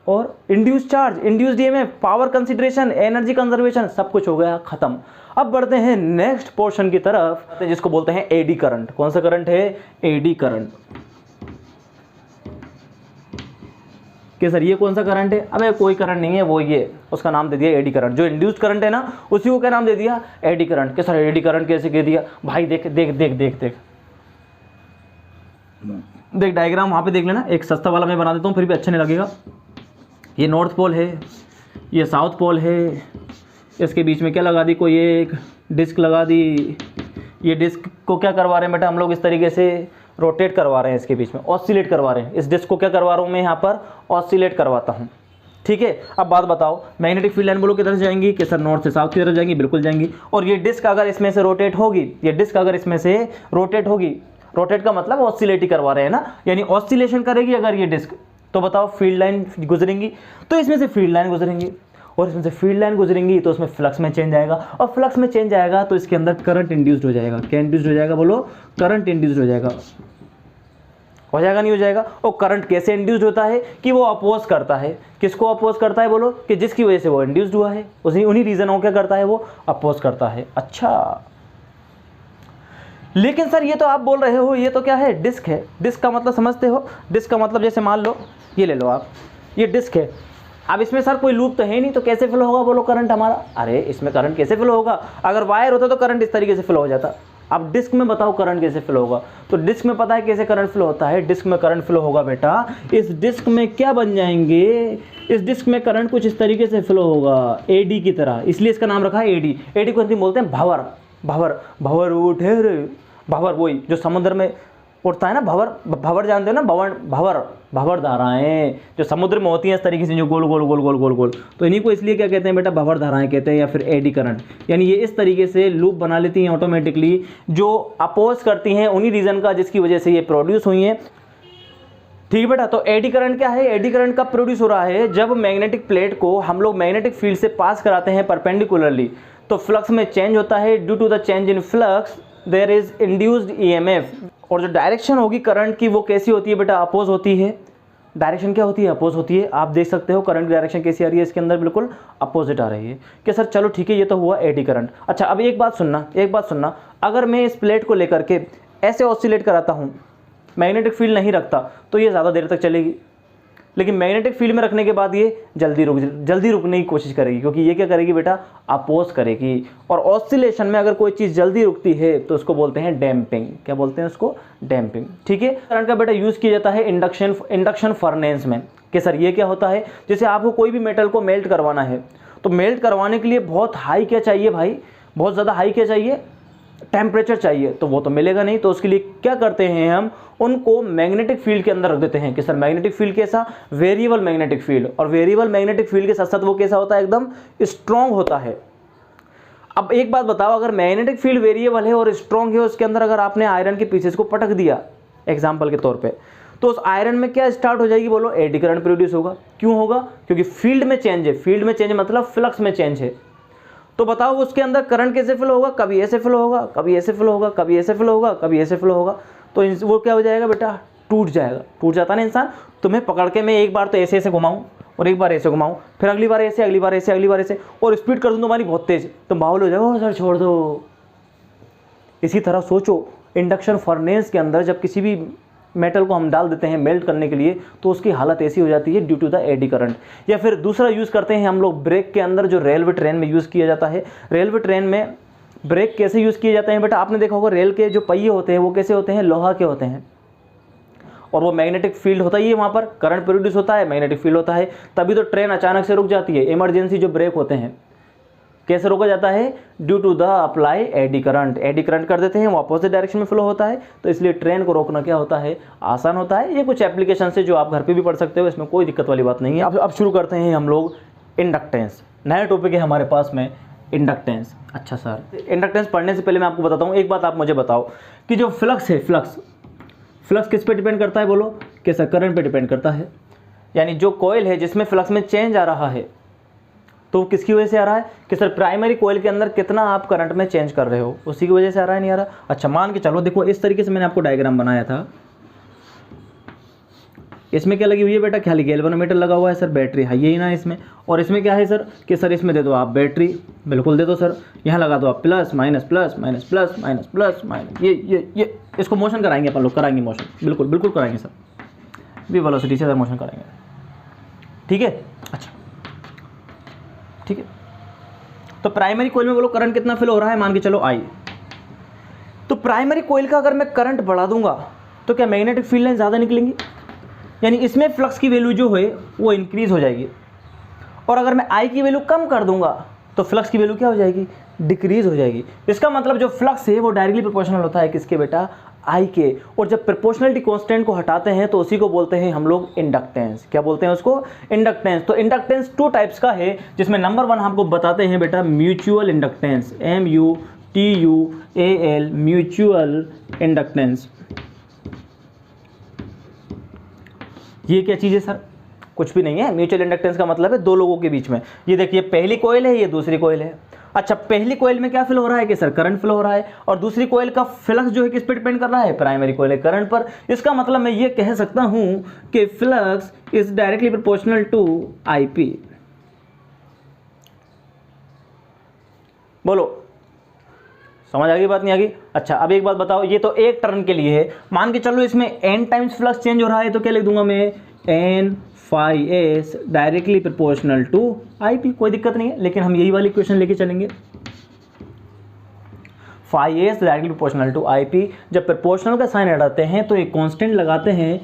और induced charge, induced EMF, power consideration, energy conservation, सब कुछ हो गया खत्म। अब बढ़ते हैं नेक्स्ट पोर्शन की तरफ, जिसको बोलते हैं एडी करंट। कौन सा करंट है, एडी करंट। कि सर ये कौन सा करंट है, अबे कोई करंट नहीं है, वो ये उसका नाम दे दिया एडी करंट। जो इंड्यूस्ड करंट है ना उसी को क्या नाम दे दिया, एडी करंट। कि सर एडी करंट कैसे कह दिया भाई, देख देख देख देख देख देख डायग्राम वहाँ पे देख लेना। एक सस्ता वाला मैं बना देता हूँ, फिर भी अच्छा नहीं लगेगा। ये नॉर्थ पोल है, ये साउथ पोल है, इसके बीच में क्या लगा दी, कोई एक डिस्क लगा दी। ये डिस्क को क्या करवा रहे हैं बेटा हम लोग, इस तरीके से रोटेट करवा रहे हैं, इसके बीच में ऑसिलेट करवा रहे हैं। इस डिस्क को क्या करवा रहा हूँ मैं, यहाँ पर ऑसिलेट करवाता हूँ। ठीक है, अब बात बताओ, मैग्नेटिक फील्ड लाइन बोलो किधर जाएंगी, कि सर नॉर्थ से साउथ की तरफ जाएंगी, बिल्कुल जाएंगी। और ये डिस्क अगर इसमें से रोटेट होगी, ये डिस्क अगर इसमें से रोटेट होगी, रोटेट का मतलब ऑसिलेट ही करवा रहे हैं ना, यानी ऑसिलेशन करेगी अगर ये डिस्क, तो बताओ फील्ड लाइन गुजरेंगी, तो इसमें से फील्ड लाइन गुजरेंगी, और इसमें से फील्ड लाइन गुजरेंगी तो उसमें फ्लक्स में चेंज आएगा, और फ्लक्स में चेंज आएगा तो इसके अंदर करंट इंड्यूस्ड हो जाएगा। क्या इंड्यूस्ड हो जाएगा, बोलो करंट इंड्यूस्ड हो जाएगा। हो जाएगा नहीं हो जाएगा। और करंट कैसे इंड्यूस्ड होता है कि वो अपोज करता है, किसको अपोज करता है, बोलो कि जिसकी वजह से वो इंड्यूस्ड हुआ है, उन्हीं रीजनों क्या करता है, वो अपोज करता है। अच्छा, लेकिन सर ये तो आप बोल रहे हो ये तो क्या है, डिस्क है। डिस्क का मतलब समझते हो, डिस्क का मतलब जैसे मान लो ये ले लो आप, ये डिस्क है, अब इसमें सर कोई लूप तो है नहीं, तो कैसे फ्लो होगा बोलो करंट हमारा? अरे इसमें करंट कैसे फ्लो होगा? अगर वायर होता तो करंट इस तरीके से फ्लो हो जाता। अब डिस्क में बताओ करंट कैसे फ्लो होगा? तो डिस्क में पता है कैसे करंट फ्लो होता है? डिस्क में करंट फ्लो होगा बेटा, इस डिस्क में क्या बन जाएंगे, इस डिस्क में करंट कुछ इस तरीके से फ्लो होगा एडी की तरह, इसलिए इसका नाम रखा है एडी। एडी को हिंदी बोलते हैं भंवर। भंवर, भंवर उठे रे, भंवर वही जो समुद्र में उठता है ना, भंवर। भंवर जानते हो ना, भंवर, भंवर, भंवर धाराएं जो समुद्र में होती हैं इस तरीके से, जो गोल गोल गोल गोल गोल गोल, तो इन्हीं को इसलिए क्या कहते हैं बेटा, भंवर धाराएं कहते हैं, या फिर एडी करंट। यानी ये इस तरीके से लूप बना लेती हैं ऑटोमेटिकली, जो अपोज करती हैं उन्हीं रीजन का जिसकी वजह से ये प्रोड्यूस हुई हैं। ठीक है बेटा, तो एडी करंट क्या है? एडी करंट कब प्रोड्यूस हो रहा है? जब मैग्नेटिक प्लेट को हम लोग मैग्नेटिक फील्ड से पास कराते हैं परपेंडिकुलरली, तो फ्लक्स में चेंज होता है। Due to the change in flux there is induced EMF. और जो डायरेक्शन होगी करंट की वो कैसी होती है बेटा? अपोज होती है। डायरेक्शन क्या होती है? अपोज होती है। आप देख सकते हो करंट की डायरेक्शन कैसी आ रही है, इसके अंदर बिल्कुल अपोजिट आ रही है। क्या सर? चलो ठीक है, ये तो हुआ एडी करंट। अच्छा अब एक बात सुनना, एक बात सुनना, अगर मैं इस प्लेट को लेकर के ऐसे ऑसिलेट कराता हूँ, मैग्नेटिक फील्ड नहीं रखता, तो ये ज़्यादा देर तक चलेगी। लेकिन मैग्नेटिक फील्ड में रखने के बाद ये जल्दी रुकने की कोशिश करेगी, क्योंकि ये क्या करेगी बेटा? अपोज करेगी। और ऑसिलेशन में अगर कोई चीज़ जल्दी रुकती है तो उसको बोलते हैं डैम्पिंग। क्या बोलते हैं उसको? डैम्पिंग। ठीक है, करंट का बेटा यूज़ किया जाता है इंडक्शन फर्नेस में। कि सर ये क्या होता है? जैसे आपको कोई भी मेटल को मेल्ट करवाना है, तो मेल्ट करवाने के लिए बहुत हाई क्या चाहिए भाई? बहुत ज़्यादा हाई क्या चाहिए? टेम्परेचर चाहिए। तो वो तो मिलेगा नहीं, तो उसके लिए क्या करते हैं हम? उनको मैग्नेटिक फील्ड के अंदर रख देते हैं। कि सर मैग्नेटिक फील्ड कैसा? Variable magnetic field. और वेरिएबल मैग्नेटिक फील्ड के साथ साथ वो कैसा होता है? एकदम स्ट्रॉन्ग होता है। अब एक बात बताओ, अगर मैग्नेटिक फील्ड वेरिएबल है और स्ट्रॉन्ग है, उसके अंदर अगर आपने आयरन के पीसेस को पटक दिया एग्जाम्पल के तौर पर, तो उस आयरन में क्या स्टार्ट हो जाएगी बोलो? एडी करंट प्रोड्यूस होगा। क्यों होगा? क्योंकि फील्ड में चेंज है। फील्ड में चेंज मतलब फ्लक्स में चेंज है। तो बताओ उसके अंदर करंट कैसे फ्लो होगा? कभी ऐसे फ्लो होगा, कभी ऐसे फ्लो होगा, कभी ऐसे फ्लो होगा, कभी ऐसे फ्लो होगा। तो वो क्या हो जाएगा बेटा? टूट जाएगा। टूट जाता ना इंसान। तुम्हें पकड़ के मैं एक बार तो ऐसे ऐसे घुमाऊं और एक बार ऐसे घुमाऊं, फिर अगली बार ऐसे, अगली बार ऐसे, अगली बार ऐसे, और स्पीड कर दूं तुम्हारी बहुत तेज, तो बाउल हो जाएगा, सर छोड़ दो। इसी तरह सोचो, इंडक्शन फर्नेस के अंदर जब किसी भी मेटल को हम डाल देते हैं मेल्ट करने के लिए, तो उसकी हालत ऐसी हो जाती है due to the eddy current. या फिर दूसरा यूज़ करते हैं हम लोग ब्रेक के अंदर, जो रेलवे ट्रेन में यूज़ किया जाता है। रेलवे ट्रेन में ब्रेक कैसे यूज़ किए जाते हैं बेटा? आपने देखा होगा रेल के जो पहिए होते हैं वो कैसे होते हैं? लोहा के होते हैं। और वो मैग्नेटिक फील्ड होता ही है, वहाँ पर करंट प्रोड्यूस होता है, मैग्नेटिक फील्ड होता है, तभी तो ट्रेन अचानक से रुक जाती है। इमरजेंसी जो ब्रेक होते हैं कैसे रोका जाता है? Due to the apply eddy current. Eddy current कर देते हैं, वो अपोजिट डायरेक्शन में फ्लो होता है, तो इसलिए ट्रेन को रोकना क्या होता है? आसान होता है। ये कुछ एप्लीकेशन है जो आप घर पे भी पढ़ सकते हो, इसमें कोई दिक्कत वाली बात नहीं है। अब शुरू करते हैं हम लोग इंडक्टेंस। नया टॉपिक है हमारे पास में इंडक्टेंस। अच्छा सर, इंडक्टेंस पढ़ने से पहले मैं आपको बताता हूँ एक बात। आप मुझे बताओ कि जो फ्लक्स है, फ्लक्स किस पे डिपेंड करता है बोलो? कि सर करंट पे डिपेंड करता है। यानी जो कॉइल है जिसमें फ्लक्स में चेंज आ रहा है, तो किसकी वजह से आ रहा है? कि सर प्राइमरी कॉइल के अंदर कितना आप करंट में चेंज कर रहे हो, उसी की वजह से आ रहा है, नहीं आ रहा? अच्छा मान के चलो, देखो इस तरीके से मैंने आपको डायग्राम बनाया था। इसमें क्या लगी हुई है बेटा? खाली गैल्वेनोमीटर लगा हुआ है सर, बैटरी है यही ना इसमें। और इसमें क्या है सर? कि सर इसमें दे दो आप बैटरी, बिल्कुल दे दो सर। यहाँ लगा दो आप plus minus plus minus plus minus plus minus, ये इसको मोशन कराएंगे अपन लोग, कराएंगे मोशन, बिल्कुल बिल्कुल कराएंगे सर, भी वेलोसिटी से मोशन कराएंगे। ठीक है, अच्छा ठीक है। तो प्राइमरी कॉइल में बोलो करंट कितना फ्लो हो रहा है? मान के चलो आई। तो प्राइमरी कॉइल का अगर मैं करंट बढ़ा दूंगा तो क्या मैग्नेटिक फील्ड लाइन ज़्यादा निकलेंगी? यानी इसमें फ्लक्स की वैल्यू जो है वो इंक्रीज हो जाएगी। और अगर मैं आई की वैल्यू कम कर दूंगा तो फ्लक्स की वैल्यू क्या हो जाएगी? डिक्रीज हो जाएगी। इसका मतलब जो फ्लक्स है वो डायरेक्टली प्रोपोर्शनल होता है किसके बेटा? आई के। और जब प्रोपोर्शनलिटी कांस्टेंट को हटाते हैं तो उसी को बोलते हैं हम लोग इंडक्टेंस। क्या बोलते हैं उसको? इंडक्टेंस। तो इंडक्टेंस टू टाइप्स का है, जिसमें नंबर 1 आपको बताते हैं बेटा mutual inductance, MUTUAL, mutual inductance. ये क्या चीज़ है सर? कुछ भी नहीं है। म्यूचुअल इंडक्टेंस का मतलब है दो लोगों के बीच में। ये देखिए पहली कॉइल है, ये दूसरी कॉइल है। अच्छा पहली कॉइल में क्या फ्लो हो रहा है? कि सर करंट फ्लो हो रहा है। और दूसरी कॉइल का फ्लक्स जो है किस पे डिपेंड कर रहा है? प्राइमरी कॉइल है करंट पर। इसका मतलब मैं ये कह सकता हूं कि flux is directly proportional to IP। बोलो समझ आ गई बात, नहीं आ गई? अच्छा अब एक बात बताओ, ये तो एक टर्न के लिए है, मान के चलो इसमें n टाइम्स फ्लक्स चेंज हो रहा है, तो क्या लिख दूंगा मैं? N phi S directly proportional to I P. कोई दिक्कत नहीं है, लेकिन हम यही वाली इक्वेशन लेके चलेंगे। Phi S directly proportional to I P. जब प्रोपोर्शनल का साइन हटाते हैं तो एक कांस्टेंट लगाते हैं,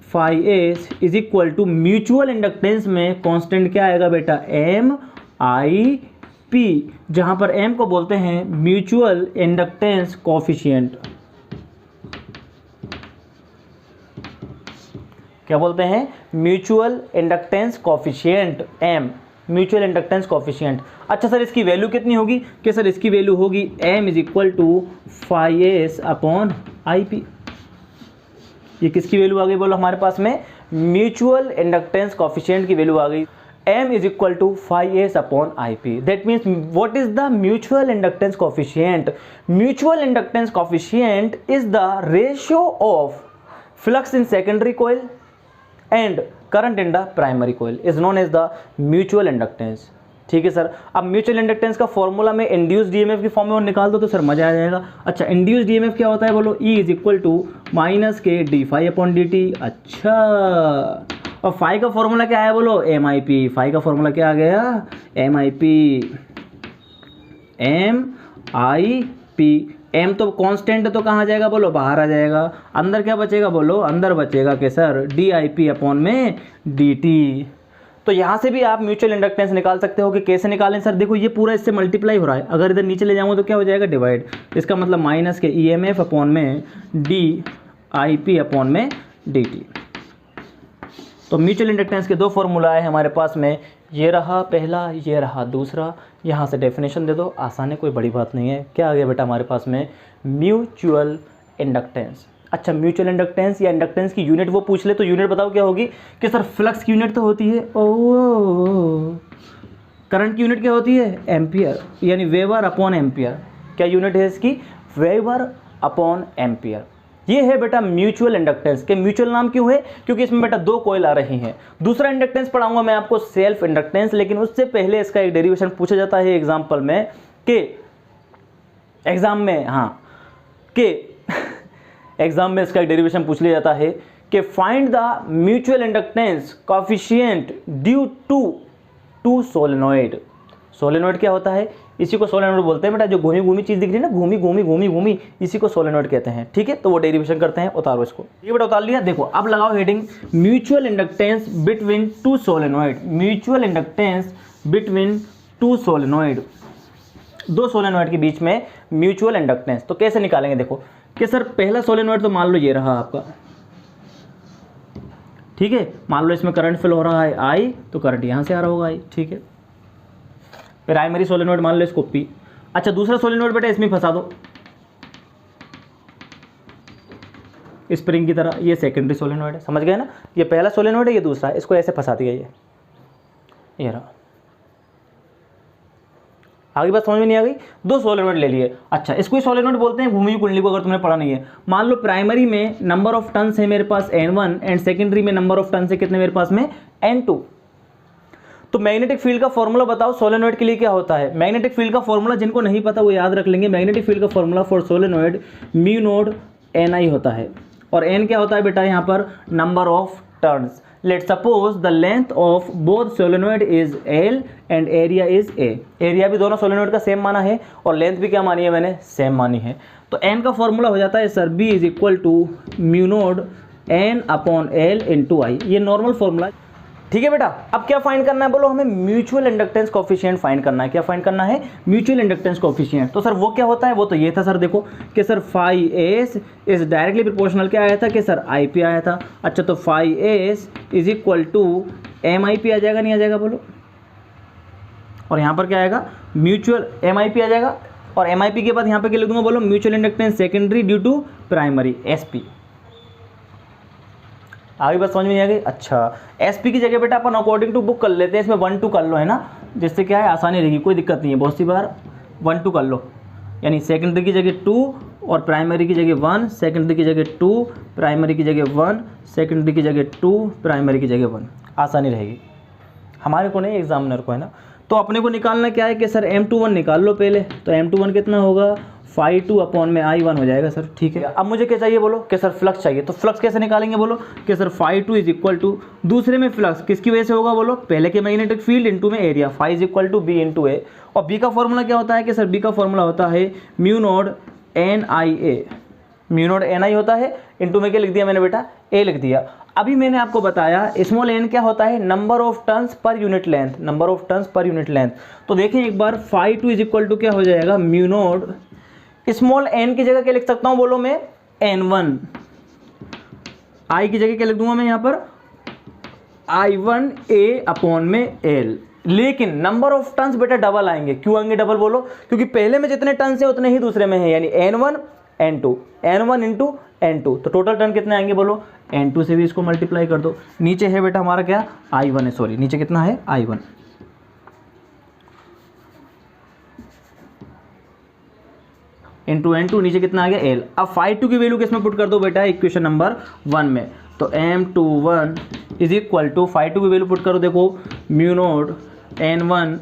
phi S is equal to mutual inductance में कांस्टेंट क्या आएगा बेटा, एम आई पी, जहां पर एम को बोलते हैं म्यूचुअल इंडक्टेंस कोफिशिएंट। क्या बोलते हैं, mutual inductance coefficient, M, mutual inductance coefficient. अच्छा सर इसकी वैल्यू कितनी होगी, कि सर इसकी वैल्यू होगी M is equal to phi S upon I P. ये किसकी वैल्यू आ गई बोलो हमारे पास में, म्यूचुअल इंडक्टेंस कोफिशिएंट की वैल्यू आ गई, m is equal to phi s upon ip. That means what is the mutual inductance coefficient? Mutual inductance coefficient is the ratio of flux in secondary coil and current in the primary coil is known as the mutual inductance. ठीक है sir, अब mutual inductance का formula में induced DMF की form में और निकाल दो तो सर मजा आ जाएगा। अच्छा इंड्यूस्ड डीएमएफ क्या होता है बोलो, E is equal to minus K D phi upon D T. अच्छा और फाई का फॉर्मूला क्या है बोलो, एम आई पी। फाई का फॉर्मूला क्या आ गया, M I P, M I P. M तो कांस्टेंट तो कहाँ जाएगा बोलो, बाहर आ जाएगा। अंदर क्या बचेगा बोलो, अंदर बचेगा कि sir D I P upon में डी टी। तो यहाँ से भी आप म्यूचुअल इंडक्टेंस निकाल सकते हो। कि कैसे निकालें सर, देखो ये पूरा इससे मल्टीप्लाई हो रहा है, अगर इधर नीचे ले जाऊँगा तो क्या हो जाएगा, डिवाइड। इसका मतलब माइनस के ई एम एफ अपॉन में डी आई पी अपॉन में डी टी। तो म्यूचुअल इंडक्टेंस के दो फॉर्मूला है हमारे पास में, ये रहा पहला, ये रहा दूसरा। यहाँ से डेफिनेशन दे दो, आसान है, कोई बड़ी बात नहीं है। क्या आ गया बेटा हमारे पास में, म्यूचुअल इंडक्टेंस। अच्छा म्यूचुअल इंडक्टेंस या इंडक्टेंस की यूनिट वो पूछ ले तो यूनिट बताओ क्या होगी, कि सर फ्लक्स की यूनिट तो होती है, ओ करंट की यूनिट क्या होती है, एम्पियर, यानी वेबर अपॉन एम्पियर। क्या यूनिट है इसकी, वेबर अपॉन एम्पियर। ये है बेटा म्यूचुअल इंडक्टेंस। के म्यूचुअल नाम क्यों है, क्योंकि इसमें बेटा दो कॉइल आ रही हैं। दूसरा इंडक्टेंस पढ़ाऊंगा मैं आपको सेल्फ इंडक्टेंस, लेकिन उससे पहले इसका एक डेरिवेशन पूछा जाता है एग्जाम्पल में, के एग्जाम में, हाँ के एग्जाम में इसका एक डेरिवेशन पूछ लिया जाता है कि find the mutual inductance coefficient due to solenoid. Solenoid क्या होता है, इसी को सोलेनॉइड बोलते हैं बेटा। जो घूमी घूमी चीज दिख रही है ना, घूमी घूमी घूमी घूमी, इसी को सोलेनॉइड कहते हैं। ठीक है, तो वो डेरिवेशन करते हैं, उतारो इसको। ये बेटा उतार लिया। देखो अब लगाओ heading, mutual inductance between two solenoid. Mutual inductance between two solenoid, दो सोलेनॉइड के बीच में म्यूचुअल इंडक्टेंस। तो कैसे निकालेंगे, देखो कि सर पहला सोलेनॉइड तो मान लो ये रहा आपका, ठीक है। मान लो इसमें करंट फ्लो हो रहा है आई, तो करंट यहाँ से आ रहा होगा आई, ठीक है। प्राइमरी सोलेनॉइड मान लो इसको पी। अच्छा दूसरा सोलेनॉइड बेटा इसमें फंसा दो स्प्रिंग की तरह, ये सेकेंडरी सोलेनॉइड है, समझ गए ना। ये पहला सोलेनॉइड है, ये दूसरा है, इसको ऐसे फंसा दिया, ये रहा। आगे बात समझ में नहीं आ गई, दो सोलेनॉइड ले लिए। अच्छा इसको ही सोलेनॉइड बोलते हैं, घूमी कुंडली को, अगर तुमने पढ़ा नहीं है। मान लो प्राइमरी में नंबर ऑफ टर्न्स है मेरे पास N1 एंड सेकेंडरी में नंबर ऑफ टर्न्स है कितने मेरे पास में, N2। तो मैग्नेटिक फील्ड का फॉर्मूला बताओ सोलेनॉइड के लिए क्या होता है। मैग्नेटिक फील्ड का फॉर्मूला जिनको नहीं पता वो याद रख लेंगे। मैग्नेटिक फील्ड का formula for solenoid mu node Ni होता है, और N क्या होता है बेटा यहाँ पर, number of turns. Let suppose the length of both solenoid is L and area is A। Area भी दोनों सोलेनॉइड का सेम माना है और लेंथ भी क्या मानी है मैंने, सेम मानी है। तो N का फॉर्मूला हो जाता है sir B is equal to mu nought N upon L into I. ये नॉर्मल फॉर्मूला, ठीक है बेटा। अब क्या फाइंड करना है बोलो, हमें म्यूचुअल इंडक्टेंस कोएफिशिएंट फाइंड करना है। क्या फाइंड करना है, म्यूचुअल इंडक्टेंस कोएफिशिएंट। तो सर वो क्या होता है, वो तो ये था सर, देखो कि sir phi S is directly proportional क्या आया था, कि सर आई पी आया था। अच्छा तो phi S is equal to M I P आ जाएगा, नहीं आ जाएगा बोलो। और यहाँ पर क्या आएगा, म्यूचुअल एम आई पी आ जाएगा, और एम आई पी के बाद यहाँ पर क्या लिख दूंगा बोलो, mutual inductance secondary due to primary, S P. आगे बात समझ में नहीं आ गई। अच्छा एसपी की जगह बेटा अपन अकॉर्डिंग टू बुक कर लेते हैं, इसमें 1 2 कर लो, है ना, जिससे क्या है आसानी रहेगी, कोई दिक्कत नहीं है। बहुत सी बार 1 2 कर लो, यानी सेकेंडरी की जगह 2 और प्राइमरी की जगह 1, सेकेंडरी की जगह 2, प्राइमरी की जगह 1, सेकेंडरी की जगह 2, प्राइमरी की जगह 1, आसानी रहेगी हमारे को नहीं, एग्जामिनर को, है ना। तो अपने को निकालना क्या है कि सर M21 निकाल लो पहले। तो M21 कितना होगा, φ2 अपॉन में I1 हो जाएगा सर, ठीक है। अब मुझे क्या चाहिए बोलो कि सर फ्लक्स चाहिए, तो फ्लक्स कैसे निकालेंगे बोलो कि सर φ2 इज इक्वल टू दूसरे में फ्लक्स किसकी वजह से होगा बोलो, पहले के मैग्नेटिक फील्ड इंटू में area, φ is equal to B into A. और बी का फॉर्मूला क्या होता है कि सर बी का फॉर्मूला होता है mu nought N I A, mu nought N I होता है, इंटू में क्या लिख दिया मैंने बेटा, ए लिख दिया। अभी मैंने आपको बताया स्मॉल एन क्या होता है, number of turns per unit length, number of turns per unit length. तो देखें एक बार φ2 इज इक्वल टू क्या हो जाएगा, म्यू नॉट स्मॉल एन की जगह क्या लिख सकता हूं बोलो मैं, n1, आई की जगह क्या लिख दूंगा मैं यहाँ पर, I1 a अपॉन में l। लेकिन नंबर ऑफ टर्न्स बेटा डबल आएंगे, क्यों आएंगे डबल बोलो, क्योंकि पहले में जितने टर्न्स है उतने ही दूसरे में है, यानी n1 n2, n1 into n2, तो टोटल टर्न कितने आएंगे बोलो, n2 से भी इसको मल्टीप्लाई कर दो। नीचे है बेटा हमारा क्या, I1 है, सॉरी नीचे कितना है I1, इंटू n2, नीचे कितना आ गया l। अब φ2 की वैल्यू किसमें पुट कर दो बेटा, इक्वेशन नंबर 1 में, तो m21 इज इक्वल टू φ2 की वैल्यू पुट करो, देखो म्यू नॉट n1,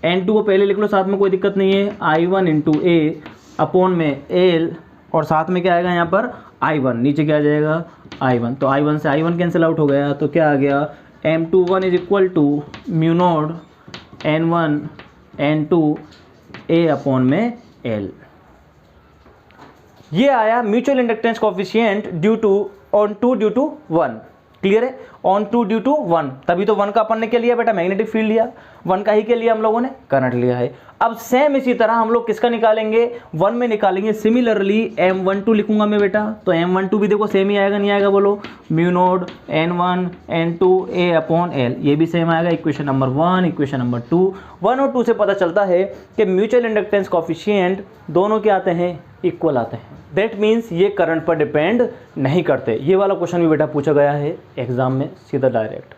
n2 को पहले लिख लो साथ में, कोई दिक्कत नहीं है, I1 इंटू ए अपॉन में l, और साथ में क्या आएगा यहाँ पर I1, नीचे क्या आ जाएगा I1, तो I1 से I1 कैंसिल आउट हो गया, तो क्या आ गया m21 is equal to mu naught n1 n2 a upon में l। ये आया mutual inductance coefficient due to on 2 due to 1, clear है, ऑन 2 ड्यू टू 1, तभी तो 1 का अपन ने क्या लिया बेटा, मैग्नेटिक फील्ड लिया, 1 का ही क्या लिया हम लोगों ने, करंट लिया है। अब सेम इसी तरह हम लोग किसका निकालेंगे, 1 में निकालेंगे, सिमिलरली m12 लिखूंगा मैं बेटा, तो m12 भी देखो सेम ही आएगा, नहीं आएगा बोलो, mu naught n1 n2 a upon l, ये भी सेम आएगा, इक्वेशन नंबर 1 इक्वेशन नंबर 2। 1 और 2 से पता चलता है कि म्यूचुअल इंडक्टेंस कोएफिशिएंट दोनों क्या आते हैं, इक्वल आते हैं, दैट मीन्स ये करंट पर डिपेंड नहीं करते। ये वाला क्वेश्चन भी बेटा पूछा गया है एग्जाम में सीधा डायरेक्ट,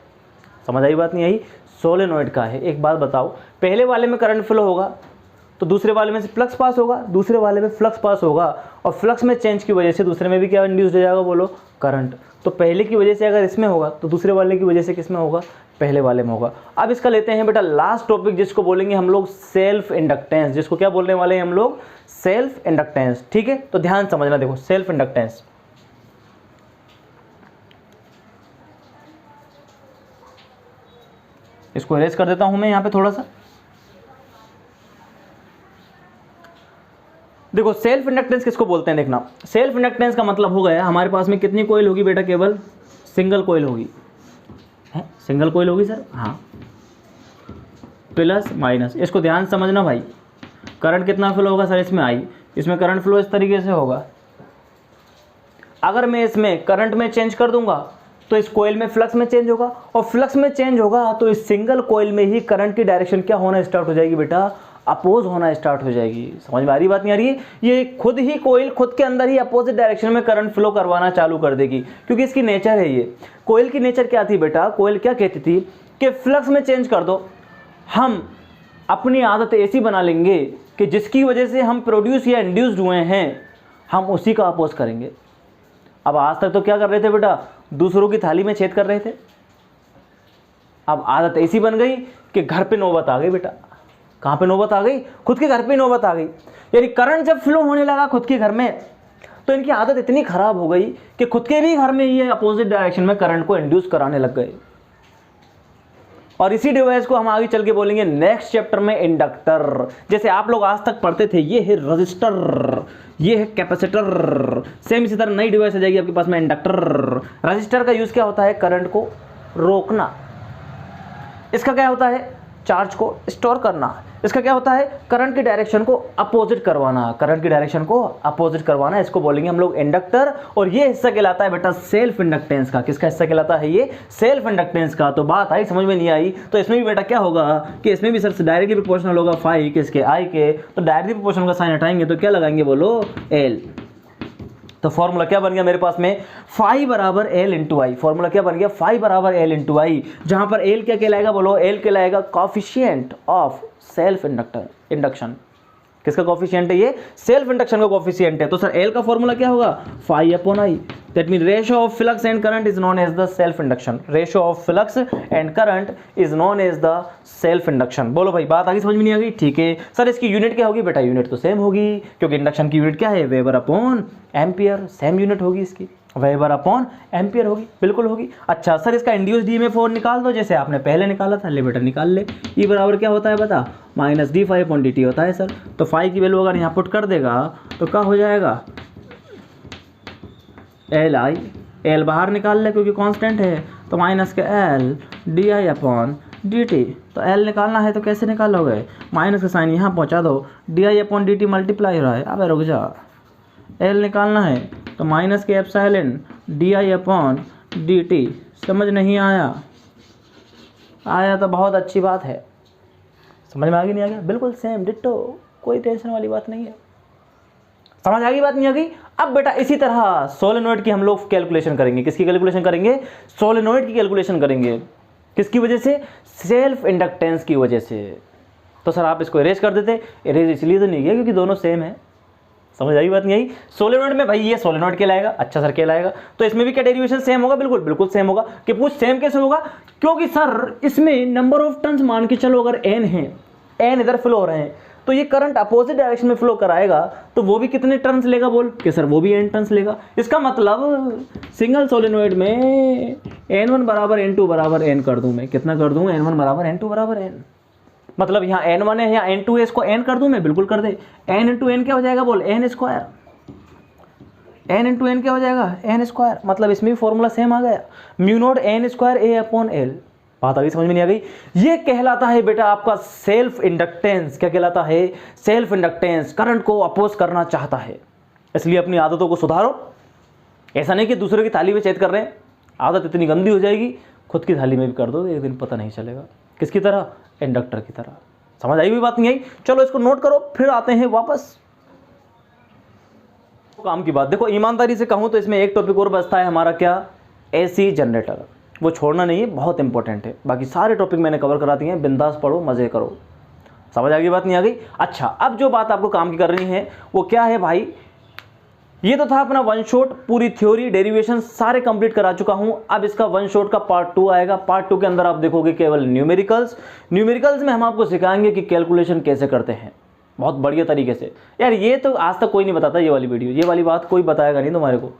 समझ आई बात नहीं आई, सोलेनॉइड का है। एक बात बताओ, पहले वाले में करंट फ्लो होगा तो दूसरे वाले में से फ्लक्स पास होगा, दूसरे वाले में फ्लक्स पास होगा, और फ्लक्स में चेंज की वजह से दूसरे में भी क्या इंड्यूस हो जाएगा बोलो, करंट। तो पहले की वजह से अगर इसमें होगा तो दूसरे वाले की वजह से किसमें होगा, पहले वाले में होगा। अब इसका लेते हैं बेटा लास्ट टॉपिक, जिसको बोलेंगे हम लोग सेल्फ इंडक्टेंस, जिसको क्या बोलने वाले हैं हम लोग, सेल्फ इंडक्टेंस, ठीक है। तो ध्यान समझना, देखो सेल्फ इंडक्टेंस, इसको इरेज कर देता हूं मैं यहां पे थोड़ा सा। देखो सेल्फ इंडक्टेंस किसको बोलते हैं, देखना सेल्फ इंडक्टेंस का मतलब हो गया हमारे पास में कितनी कोयल होगी बेटा, केवल सिंगल कोयल होगी, है सिंगल कोयल होगी सर, हाँ, प्लस माइनस, इसको ध्यान समझना भाई। करंट कितना फ्लो होगा सर इसमें, आई, इसमें करंट फ्लो इस तरीके से होगा, अगर मैं इसमें करंट में चेंज कर दूंगा तो इस कोयल में फ्लक्स में चेंज होगा, और फ्लक्स में चेंज होगा तो इस सिंगल कोयल में ही करंट की डायरेक्शन क्या होना स्टार्ट हो जाएगी बेटा, अपोज होना स्टार्ट हो जाएगी। समझ में आ रही बात, नहीं आ रही है, ये खुद ही कोयल खुद के अंदर ही अपोजिट डायरेक्शन में करंट फ्लो करवाना चालू कर देगी, क्योंकि इसकी नेचर है ये। कोयल की नेचर क्या थी बेटा, कोयल क्या कहती थी कि फ्लक्स में चेंज कर दो, हम अपनी आदत ऐसी बना लेंगे कि जिसकी वजह से हम प्रोड्यूस या इंड्यूस्ड हुए हैं हम उसी का अपोज करेंगे। अब आज तक तो क्या कर रहे थे बेटा, दूसरों की थाली में छेद कर रहे थे, अब आदत ऐसी बन गई कि घर पे नौबत आ गई बेटा। कहाँ पे नौबत आ गई, खुद के घर पे नौबत आ गई, यानी करंट जब फ्लो होने लगा खुद के घर में तो इनकी आदत इतनी खराब हो गई कि खुद के भी घर में ये अपोजिट डायरेक्शन में करंट को इंड्यूस कराने लग गए। और इसी डिवाइस को हम आगे चल के बोलेंगे नेक्स्ट चैप्टर में इंडक्टर। जैसे आप लोग आज तक पढ़ते थे, ये है रजिस्टर, ये है कैपेसिटर, सेम इसी तरह नई डिवाइस आ जाएगी आपके पास में इंडक्टर। रजिस्टर का यूज क्या होता है, करंट को रोकना, इसका क्या होता है, चार्ज को स्टोर करना, इसका क्या होता है, करंट की डायरेक्शन को अपोजिट करवाना, करंट की डायरेक्शन को अपोजिट करवाना, इसको बोलेंगे हम लोग इंडक्टर। और ये हिस्सा कहलाता है बेटा सेल्फ इंडक्टेंस का। किसका हिस्सा कहलाता है, ये सेल्फ इंडक्टेंस का। तो बात आई समझ में नहीं आई, तो इसमें भी बेटा क्या होगा कि इसमें भी सर डायरेक्टली प्रोपोर्शनल होगा फाई किसके, आई के, तो डायरेक्टली प्रोपोर्शनल का साइन हटाएंगे तो क्या लगाएंगे बोलो, एल। तो फॉर्मूला क्या बन गया मेरे पास में, फाई बराबर एल इंटू आई। फॉर्मूला क्या बन गया, फाई बराबर एल इंटू आई, जहां पर एल क्या कहलाएगा बोलो, एल कहलाएगा कोएफिशिएंट ऑफ सेल्फ इंडक्शन। किसका कोएफिशिएंट है ये, सेल्फ इंडक्शन का कोएफिशिएंट है। तो सर एल का फॉर्मूला क्या होगा, phi upon I, that mean ratio of flux and current is known as the self induction, ratio of flux and current is known as the self induction. बोलो भाई बात आगे समझ में नहीं आ गई? ठीक है सर, इसकी यूनिट क्या होगी? बेटा यूनिट तो सेम होगी, क्योंकि इंडक्शन की यूनिट क्या है? Weber upon ampere, same unit होगी इसकी, वेबर अपॉन एम्पियर होगी, बिल्कुल होगी। अच्छा सर, इसका इंड्यूस्ड ईएमएफ और निकाल दो, जैसे आपने पहले निकाला था। ले बेटा निकाल ले, ई बराबर क्या होता है बता? Minus D phi upon D T होता है सर। तो फाई की वैल्यू अगर यहाँ पुट कर देगा तो क्या हो जाएगा? एल आई, एल बाहर निकाल ले क्योंकि कांस्टेंट है, तो माइनस के L D I upon D t. तो एल निकालना है तो कैसे निकालोगे? माइनस का साइन यहाँ पहुँचा दो, D I upon D T multiply हो रहा है। अब रुक जा, एल निकालना है तो माइनस के epsilon D I upon D T. समझ नहीं आया? आया तो बहुत अच्छी बात है। समझ में आ गई नहीं आ गया? बिल्कुल सेम डिट्टो, कोई टेंशन वाली बात नहीं है। समझ आ गई बात नहीं आ गई? अब बेटा इसी तरह सोलेनोइड की हम लोग कैलकुलेशन करेंगे। किसकी कैलकुलेशन करेंगे? सोलेनोइड की कैलकुलेशन करेंगे। किसकी वजह से? सेल्फ इंडक्टेंस की वजह से। तो सर आप इसको इरेज कर देते। इरेज इसलिए तो नहीं किया क्योंकि दोनों सेम है। समझ आई बात नहीं आई? सोलेनोइड में भाई ये सोलेनोइड कहलाएगा। अच्छा सर कहलाएगा, तो इसमें भी क्या डेरिवेशन सेम होगा? बिल्कुल बिल्कुल सेम होगा। कि पूछ सेम कैसे होगा? क्योंकि सर इसमें नंबर ऑफ टर्न्स मान के चलो अगर n है, n इधर फ्लो हो रहे हैं, तो ये करंट अपोजिट डायरेक्शन में फ्लो कराएगा तो वो भी कितने टर्न्स लेगा? बोल कि सर वो भी n टर्न्स लेगा। इसका मतलब सिंगल सोलेनोइड में n1 बराबर n2 बराबर n कर दूं मैं। कितना कर दूं? n1 बराबर n2 बराबर n। मतलब यहाँ n1 है, यहाँ n2 है, इसको n कर दूं मैं? बिल्कुल कर दे। n इंटू n क्या हो जाएगा? बोल n square. n into n क्या हो जाएगा? n square. मतलब इसमें भी फॉर्मूला सेम आ गया, mu naught n square a upon l। बात आ गई? समझ में नहीं आ गई? ये कहलाता है बेटा आपका सेल्फ इंडक्टेंस। क्या कहलाता है? Self inductance. करंट को अपोज करना चाहता है, इसलिए अपनी आदतों को सुधारो। ऐसा नहीं कि दूसरे की थाली में छेद कर रहे हैं, आदत इतनी गंदी हो जाएगी खुद की थाली में भी कर दो, एक दिन पता नहीं चलेगा। किसकी तरह? इंडक्टर की तरह। समझ आई हुई बात नहीं आई? चलो इसको नोट करो, फिर आते हैं वापस काम की बात। देखो ईमानदारी से कहूं तो इसमें एक टॉपिक और बचता है हमारा, क्या? AC generator. वो छोड़ना नहीं है, बहुत इंपॉर्टेंट है। बाकी सारे टॉपिक मैंने कवर करा दिए हैं, बिंदास पढ़ो, मजे करो। समझ आ गई बात नहीं आ गई? अच्छा अब जो बात आपको काम की करनी है वो क्या है भाई? ये तो था अपना वन शॉट, पूरी थ्योरी डेरिवेशन सारे कंप्लीट करा चुका हूं। अब इसका वन शॉट का पार्ट 2 आएगा। पार्ट 2 के अंदर आप देखोगे केवल न्यूमेरिकल्स। न्यूमेरिकल्स में हम आपको सिखाएंगे कि कैलकुलेशन कैसे करते हैं बहुत बढ़िया तरीके से। यार ये तो आज तक कोई नहीं बताता, ये वाली वीडियो, ये वाली बात कोई बताएगा नहीं तुम्हारे को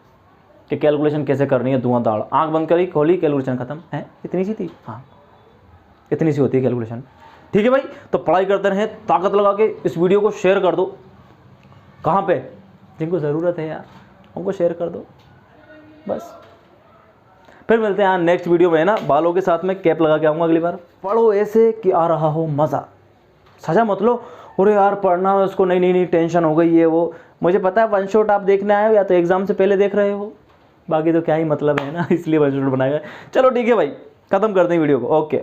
कि कैलकुलेशन कैसे करनी है। धुआंधाड़ आंख बंद करी खोली कैलकुलेशन खत्म है। इतनी सी थी? हाँ इतनी सी होती है कैलकुलेशन। ठीक है भाई, तो पढ़ाई करते रहें, ताकत लगा के इस वीडियो को शेयर कर दो। कहाँ पे? जिनको ज़रूरत है यार उनको शेयर कर दो बस। फिर मिलते हैं नेक्स्ट वीडियो में, है ना? बालों के साथ में कैप लगा के आऊँगा अगली बार। पढ़ो ऐसे कि आ रहा हो मज़ा, सजा मत लो अरे यार पढ़ना है उसको, नहीं नहीं नहीं टेंशन हो गई ये वो। मुझे पता है वन शॉट आप देखने आए हो या तो एग्जाम से पहले देख रहे हो, बाकी तो क्या ही मतलब है ना, इसलिए वन शॉट बनाएगा। चलो ठीक है भाई, ख़त्म करते हैं वीडियो को। ओके।